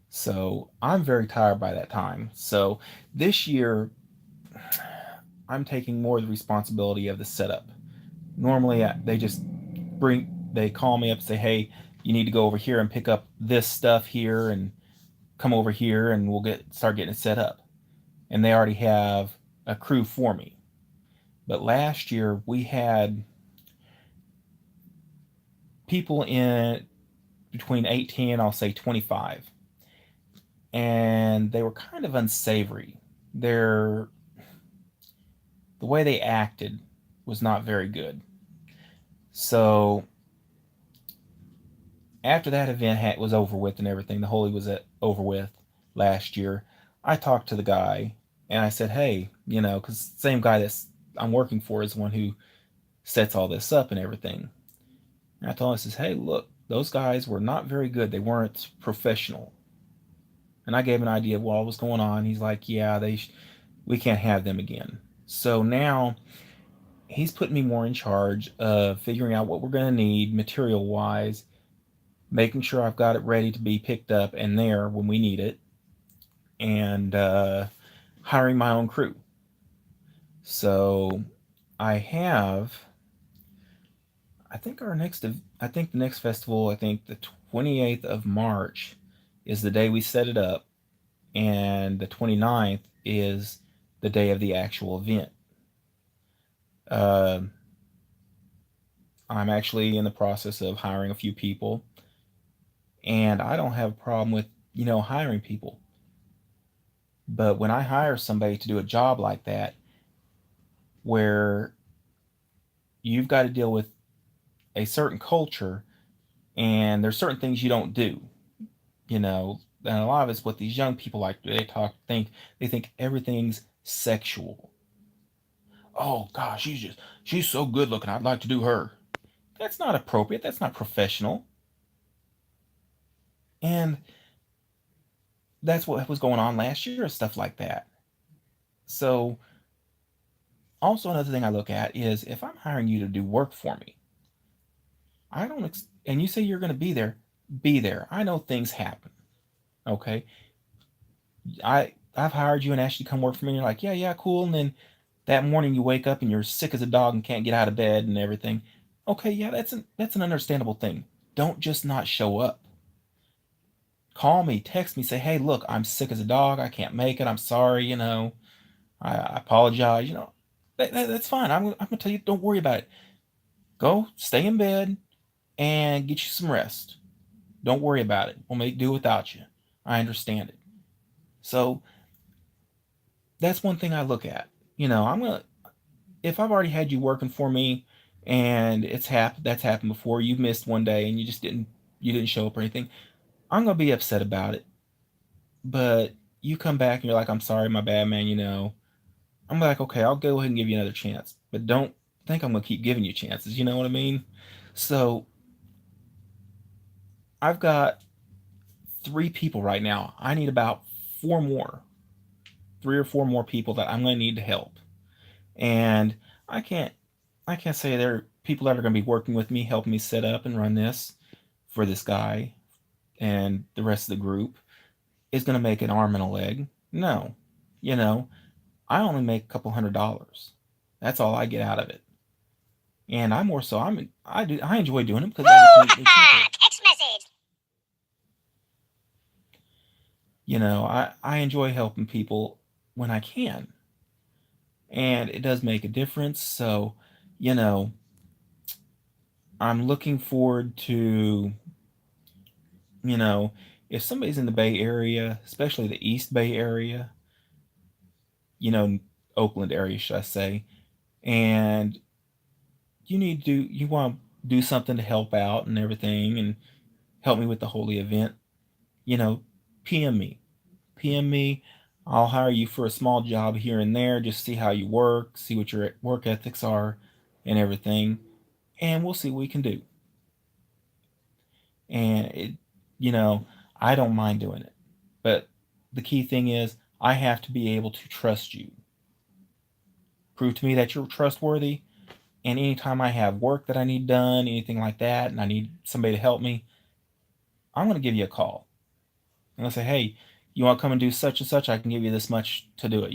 So I'm very tired by that time. So this year, I'm taking more of the responsibility of the setup. Normally, they call me up and say, hey, you need to go over here and pick up this stuff here and come over here and we'll start getting it set up. And they already have a crew for me. But last year we had people in between 18, I'll say 25. And they were kind of unsavory. The way they acted was not very good. So after that event was over with and everything, the Holy was over with last year, I talked to the guy and I said, hey, because the same guy that I'm working for is the one who sets all this up and everything. And I told him, I says, hey, look, those guys were not very good. They weren't professional. And I gave him an idea of what was going on. He's like, yeah, we can't have them again. So now he's putting me more in charge of figuring out what we're going to need material wise, making sure I've got it ready to be picked up and there when we need it, and hiring my own crew. So I have, I think the next festival, I think the 28th of March is the day we set it up, and the 29th is the day of the actual event. Uh, I'm actually in the process of hiring a few people, and I don't have a problem with hiring people. But when I hire somebody to do a job like that, where you've got to deal with a certain culture and there's certain things you don't do, you know, and a lot of it's what these young people like. They think everything's sexual. Oh gosh, she's so good looking. I'd like to do her. That's not appropriate. That's not professional. And that's what was going on last year and stuff like that. So also another thing I look at is if I'm hiring you to do work for me, I don't and you say you're going to be there, be there. I know things happen. Okay. I've hired you and asked you to come work for me and you're like, "Yeah, yeah, cool." And then that morning you wake up and you're sick as a dog and can't get out of bed and everything. Okay, yeah, that's an understandable thing. Don't just not show up. Call me, text me, say, "Hey, look, I'm sick as a dog. I can't make it. I'm sorry, I apologize, that's fine. I'm gonna tell you, don't worry about it. Go stay in bed and get you some rest. Don't worry about it. We'll make do without you. I understand it." So that's one thing I look at. I'm gonna if I've already had you working for me and that's happened before, you've missed one day and you didn't show up or anything, I'm gonna be upset about it. But you come back and you're like, "I'm sorry, my bad, man." I'm like, "Okay, I'll go ahead and give you another chance." But don't think I'm gonna keep giving you chances, you know what I mean? So I've got 3 people right now. I need about 4 more, 3 or 4 more people that I'm gonna need to help. And I can't I can't say they're people that are gonna be working with me, helping me set up and run this for this guy and the rest of the group is gonna make an arm and a leg. No. You know, I only make a couple $100. That's all I get out of it. And I more so I enjoy doing it because I get to meet new people. Text message. I enjoy helping people when I can. And it does make a difference. So, you know, I'm looking forward to, you know, if somebody's in the Bay Area, especially the East Bay Area, you know, Oakland area, should I say, and you want to do something to help out and everything and help me with the holy event, you know, PM me. PM me. I'll hire you for a small job here and there, just see how you work, see what your work ethics are and everything, and we'll see what we can do. And you know, I don't mind doing it. But the key thing is I have to be able to trust you. Prove to me that you're trustworthy, and anytime I have work that I need done, anything like that, and I need somebody to help me, I'm going to give you a call. I'm going to say, "Hey, you want to come and do such and such? I can give you this much to do it."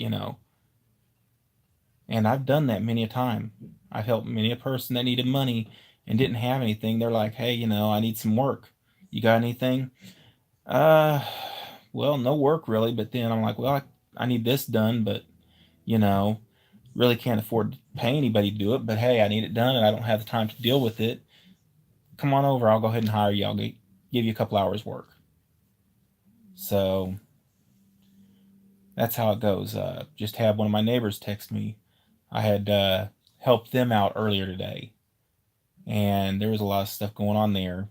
And I've done that many a time. I've helped many a person that needed money and didn't have anything. They're like, "Hey, I need some work. You got anything?" Uh, well, no work really, but then I'm like, "Well, I need this done, but, you know, really can't afford to pay anybody to do it, but hey, I need it done and I don't have the time to deal with it. Come on over. I'll go ahead and hire you. Give you a couple hours work." So that's how it goes. Just had one of my neighbors text me. I had helped them out earlier today, and there was a lot of stuff going on there.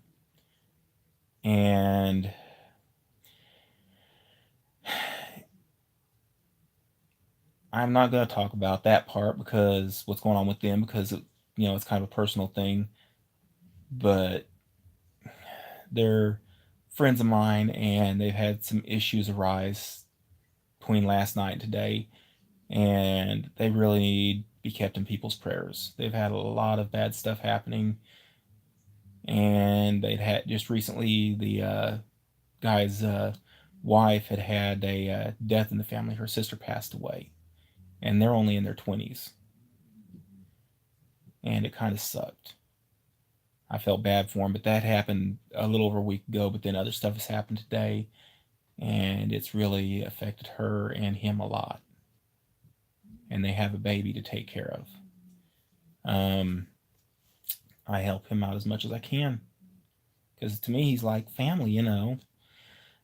And I'm not going to talk about that part because what's going on with them because it's kind of a personal thing. But they're friends of mine, and they've had some issues arise between last night and today, and they really need to be kept in people's prayers. They've had a lot of bad stuff happening, and they'd had just recently the guy's wife had a death in the family. Her sister passed away, and they're only in their 20s, and it kind of sucked. I felt bad for him, but that happened a little over a week ago. But then other stuff has happened today, and it's really affected her and him a lot. And they have a baby to take care of. Um, I help him out as much as I can because to me he's like family. Here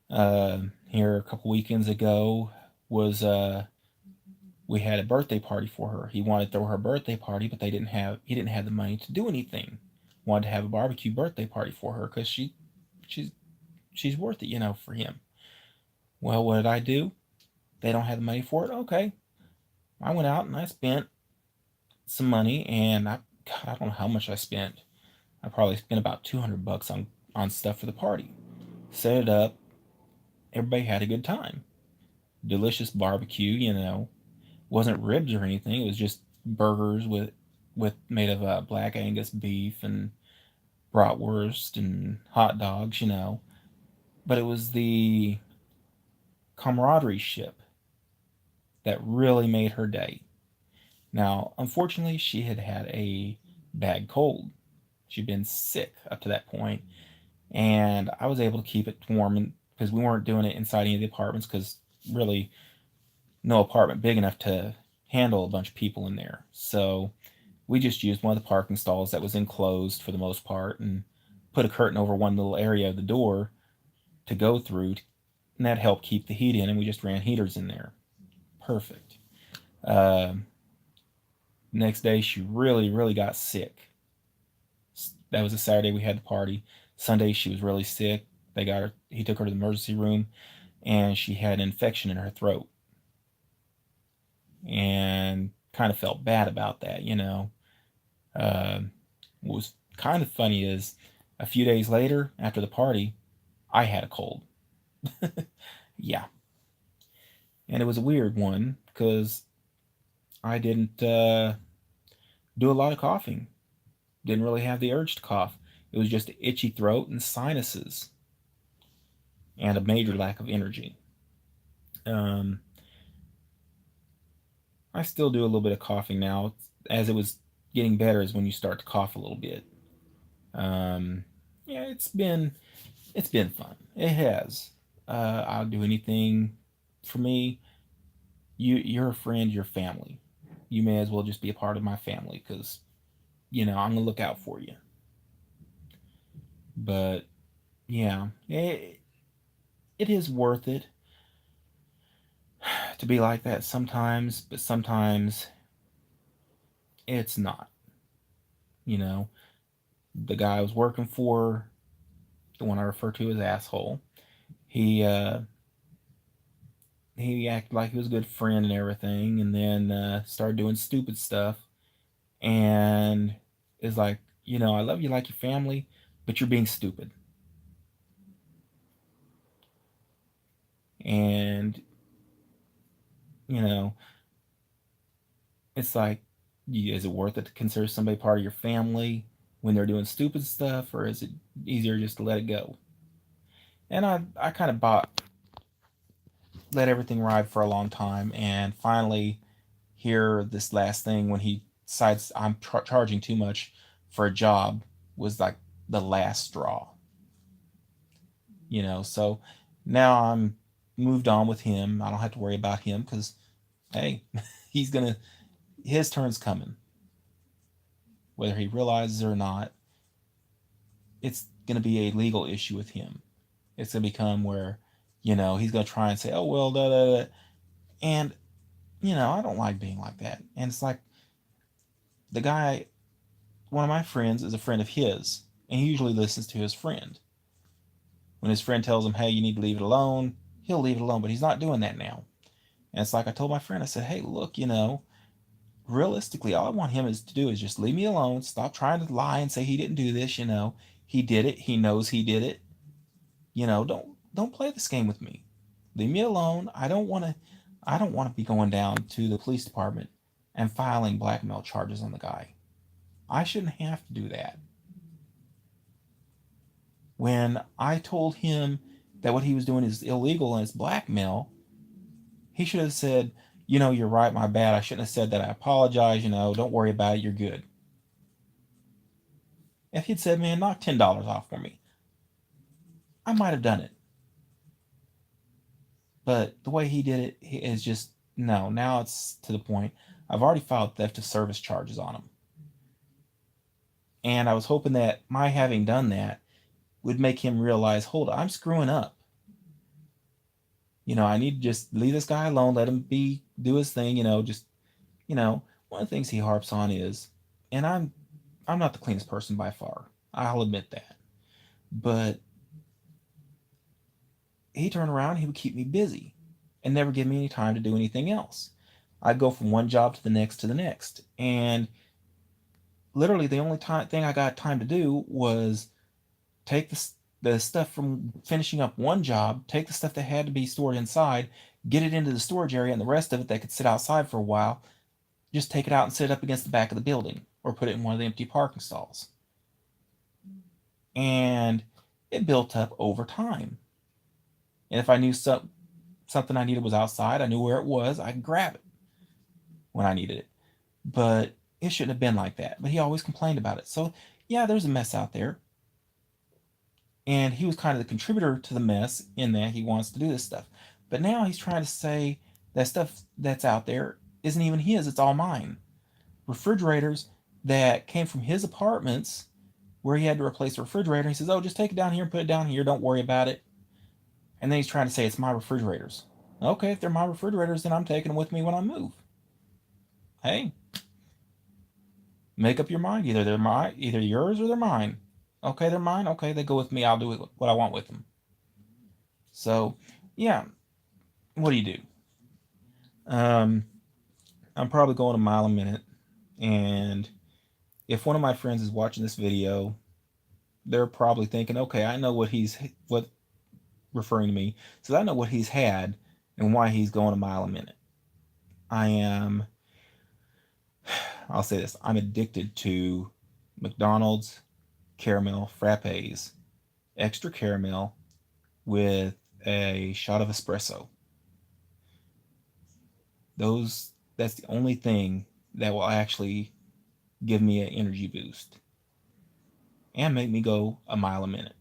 a couple weekends ago, was we had a birthday party for her. He wanted to throw her a birthday party, but he didn't have the money to do anything. Wanted to have a barbecue birthday party for her because she's she's worth it, for him. Well, what did I do? They don't have the money for it. Okay, I went out and I spent some money, and God, I don't know how much I spent. I probably spent about $200 on stuff for the party. Set it up. Everybody had a good time. Delicious barbecue, wasn't ribs or anything. It was just burgers with made of black Angus beef and bratwurst and hot dogs, But it was the camaraderie ship that really made her day. Now, unfortunately, she had had a bad cold. She'd been sick up to that point, and I was able to keep it warm because we weren't doing it inside any of the apartments because really no apartment big enough to handle a bunch of people in there. So we just used one of the parking stalls that was enclosed for the most part and put a curtain over one little area of the door to go through, and that helped keep the heat in, and we just ran heaters in there. Perfect. Uh, Next day, she really, really got sick. That was a Saturday we had the party. Sunday, she was really sick. He took her to the emergency room, and she had an infection in her throat. And kind of felt bad about that, What was kind of funny is a few days later, after the party, I had a cold. Yeah. And it was a weird one because I didn't do a lot of coughing. Didn't really have the urge to cough. It was just itchy throat and sinuses and a major lack of energy. Um, I still do a little bit of coughing now. As it was getting better is when you start to cough a little bit. Um, yeah, it's been fun. It has. I'll do anything. For me, you're a friend, you're family. You may as well just be a part of my family because I'm gonna look out for you. But yeah, it is worth it to be like that sometimes, but sometimes it's not. You know, the guy I was working for, the one I refer to as asshole, he he acted like he was a good friend and everything, and then started doing stupid stuff, and is like, I love you like your family, but you're being stupid, and you know, it's like, is it worth it to consider somebody part of your family when they're doing stupid stuff, or is it easier just to let it go? And I kind of let everything ride for a long time, and finally, here this last thing when he decides I'm charging too much for a job was like the last straw. So now I'm moved on with him. I don't have to worry about him because hey, he's gonna his turn's coming, whether he realizes it or not. It's gonna be a legal issue with him. It's gonna become where he's gonna try and say, oh well, da da da, and I don't like being like that. And it's like the guy, one of my friends, is a friend of his, and he usually listens to his friend. When his friend tells him, hey, you need to leave it alone, he'll leave it alone, but he's not doing that now. And it's like I told my friend, I said, hey, look, realistically, all I want him is to do is just leave me alone. Stop trying to lie and say he didn't do this. He did it. He knows he did it. Don't play this game with me. Leave me alone. I don't want to be going down to the police department and filing blackmail charges on the guy. I shouldn't have to do that. When I told him that what he was doing is illegal and it's blackmail, he should have said, you're right, my bad. I shouldn't have said that. I apologize. Don't worry about it. You're good. If he'd said, man, knock $10 off for me, I might have done it. But the way he did it is just, no. Now it's to the point. I've already filed theft of service charges on him. And I was hoping that my having done that would make him realize, hold on, I'm screwing up. I need to just leave this guy alone, let him do his thing, just, one of the things he harps on is, and I'm not the cleanest person by far. I'll admit that. But he turned around, he would keep me busy and never give me any time to do anything else. I'd go from one job to the next to the next. And literally the only thing I got time to do was take the stuff from finishing up one job, take the stuff that had to be stored inside, get it into the storage area, and the rest of it that could sit outside for a while, just take it out and sit it up against the back of the building or put it in one of the empty parking stalls. And it built up over time. And if I knew something I needed was outside, I knew where it was, I could grab it when I needed it. But it shouldn't have been like that. But he always complained about it. So, yeah, there's a mess out there. And he was kind of the contributor to the mess in that he wants to do this stuff. But now he's trying to say that stuff that's out there isn't even his, it's all mine. Refrigerators that came from his apartments where he had to replace the refrigerator. He says, oh, just take it down here and put it down here. Don't worry about it. And then he's trying to say it's my refrigerators. Okay, if they're my refrigerators, then I'm taking them with me when I move. Hey, make up your mind. Either yours or they're mine. Okay, they're mine. Okay, they go with me. I'll do what I want with them. So, yeah, what do you do? I'm probably going a mile a minute, and if one of my friends is watching this video, they're probably thinking, okay, I know what referring to me, so I know what he's had and why he's going a mile a minute. I'll say this, I'm addicted to McDonald's caramel frappes, extra caramel with a shot of espresso. That's the only thing that will actually give me an energy boost and make me go a mile a minute.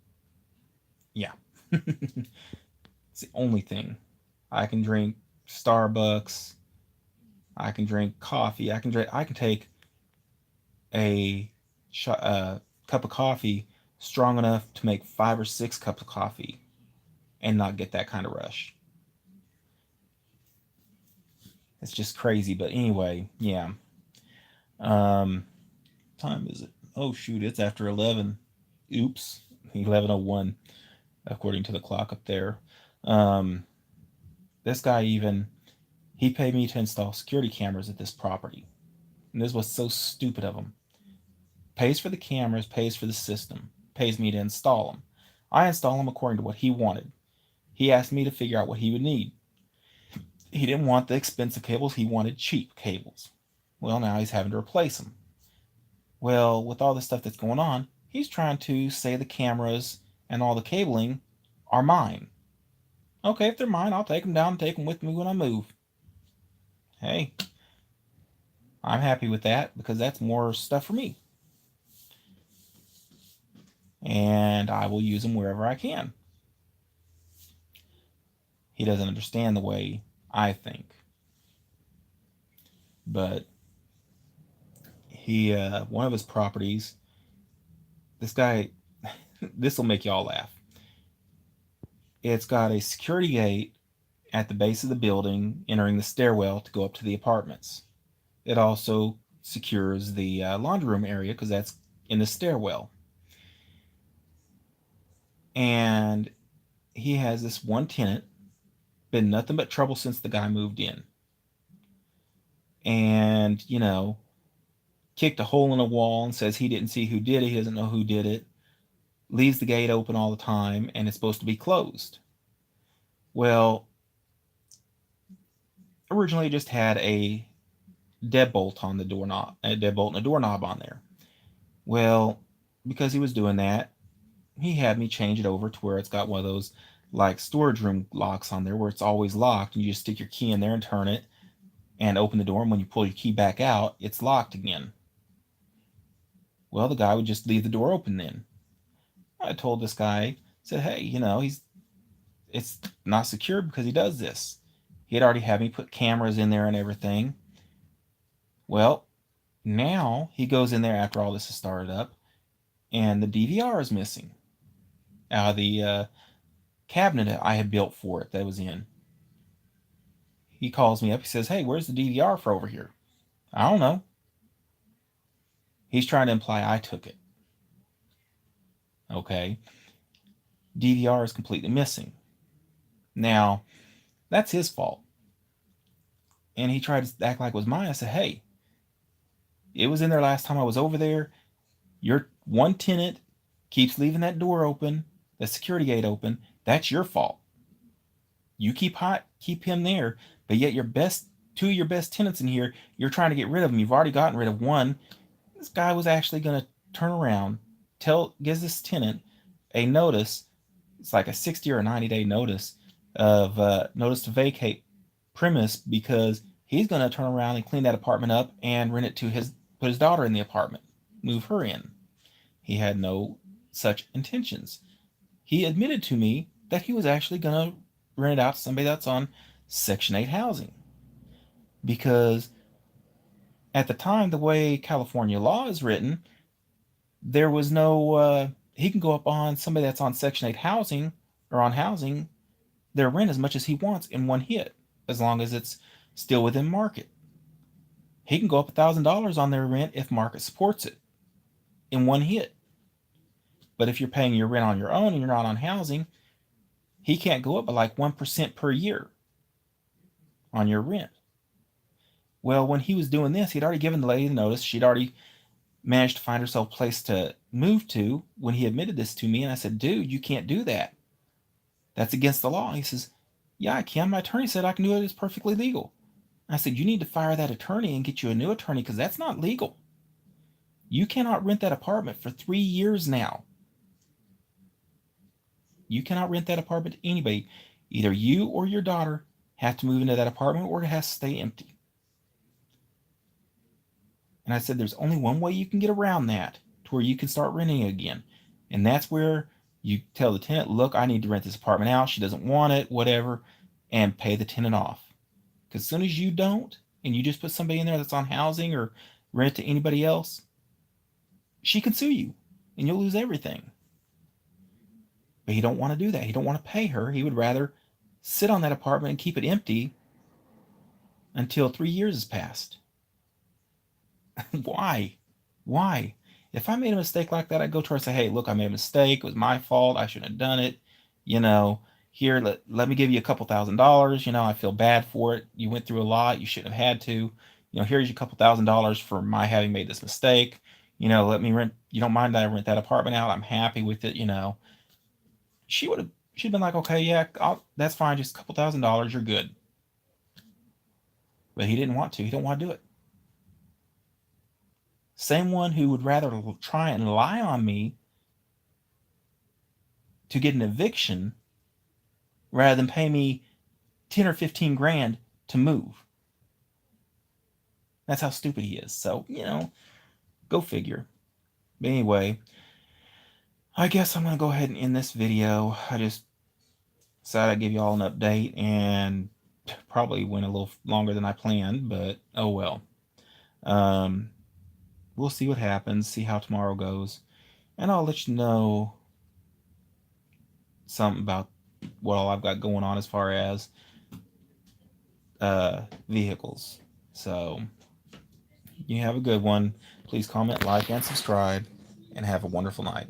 Yeah. It's the only thing. I can drink Starbucks, I can drink coffee, I can take a cup of coffee strong enough to make 5 or 6 cups of coffee and not get that kind of rush. It's just crazy. But anyway, yeah. Time is it? Oh shoot, it's after 11. Oops, 11:01 according to the clock up there. This guy he paid me to install security cameras at this property. And this was so stupid of him. Pays for the cameras, pays for the system, pays me to install them. I install them according to what he wanted. He asked me to figure out what he would need. He didn't want the expensive cables, he wanted cheap cables. Well, now he's having to replace them. Well, with all the stuff that's going on, he's trying to say the cameras and all the cabling are mine. Okay, if they're mine, I'll take them down and take them with me when I move. Hey, I'm happy with that because that's more stuff for me. And I will use them wherever I can. He doesn't understand the way I think. But one of his properties, this guy, this will make y'all laugh. It's got a security gate at the base of the building entering the stairwell to go up to the apartments. It also secures the laundry room area because that's in the stairwell. And he has this one tenant, been nothing but trouble since the guy moved in. And, kicked a hole in a wall and says he didn't see who did it, he doesn't know who did it, leaves the gate open all the time, and it's supposed to be closed. Well, originally it just had a deadbolt on the doorknob, a deadbolt and a doorknob on there. Well, because he was doing that, he had me change it over to where it's got one of those like storage room locks on there where it's always locked and you just stick your key in there and turn it and open the door, and when you pull your key back out, it's locked again. Well, the guy would just leave the door open then. I told this guy, said, hey, it's not secure because he does this. He had already had me put cameras in there and everything. Well, now he goes in there after all this is started up, and the DVR is missing out of the cabinet I had built for it that was in. he calls me up. He says, "Hey, where's the DVR for over here?" I don't know. He's trying to imply I took it. Okay. DVR is completely missing. Now, that's his fault. And he tried to act like it was mine. I said, "Hey, it was in there last time I was over there. Your one tenant keeps leaving that door open, the security gate open. That's your fault. You keep him there, but yet two of your best tenants in here, you're trying to get rid of them. You've already gotten rid of one." This guy was actually going to turn around, gives this tenant a notice. It's like a 60 or a 90-day notice of notice to vacate premise, because he's going to turn around and clean that apartment up and rent it to put his daughter in the apartment, move her in. He had no such intentions. He admitted to me that he was actually going to rent it out to somebody that's on Section 8 housing, because at the time, the way California law is written, there was no, he can go up on somebody that's on Section 8 housing or on housing, their rent as much as he wants in one hit, as long as it's still within market. He can go up $1,000 on their rent if market supports it in one hit. But if you're paying your rent on your own and you're not on housing, he can't go up by like 1% per year on your rent. Well, when he was doing this, he'd already given the lady the notice. She'd already managed to find herself a place to move to when he admitted this to me. And I said, "Dude, you can't do that. That's against the law." He says, "Yeah, I can. My attorney said I can do it. It's perfectly legal." I said, "You need to fire that attorney and get you a new attorney, because that's not legal. You cannot rent that apartment for 3 years now. You cannot rent that apartment to anybody. Either you or your daughter have to move into that apartment, or it has to stay empty." And I said, "There's only one way you can get around that to where you can start renting again. And that's where you tell the tenant, 'Look, I need to rent this apartment out. She doesn't want it, whatever,' and pay the tenant off. Because as soon as you don't, and you just put somebody in there that's on housing or rent to anybody else, she can sue you and you'll lose everything." But he don't want to do that. He don't want to pay her. He would rather sit on that apartment and keep it empty until 3 years has passed. Why? Why? If I made a mistake like that, I'd go to her and say, "Hey, look, I made a mistake. It was my fault. I shouldn't have done it. Here, let me give you a couple $1,000s. I feel bad for it. You went through a lot. You shouldn't have had to. Here's your couple $1,000s for my having made this mistake. Let me rent. You don't mind that I rent that apartment out? I'm happy with it." She'd been like, "Okay, yeah, that's fine. Just a couple $1,000s. You're good." But he didn't want to. He don't want to do it. Same one who would rather try and lie on me to get an eviction rather than pay me 10 or 15 grand to move. That's how stupid he is. So, go figure. But anyway, I guess I'm going to go ahead and end this video. I just decided I'd give you all an update, and probably went a little longer than I planned, but oh well. We'll see what happens, see how tomorrow goes, and I'll let you know something about what all I've got going on as far as vehicles. So you have a good one. Please comment, like, and subscribe, and have a wonderful night.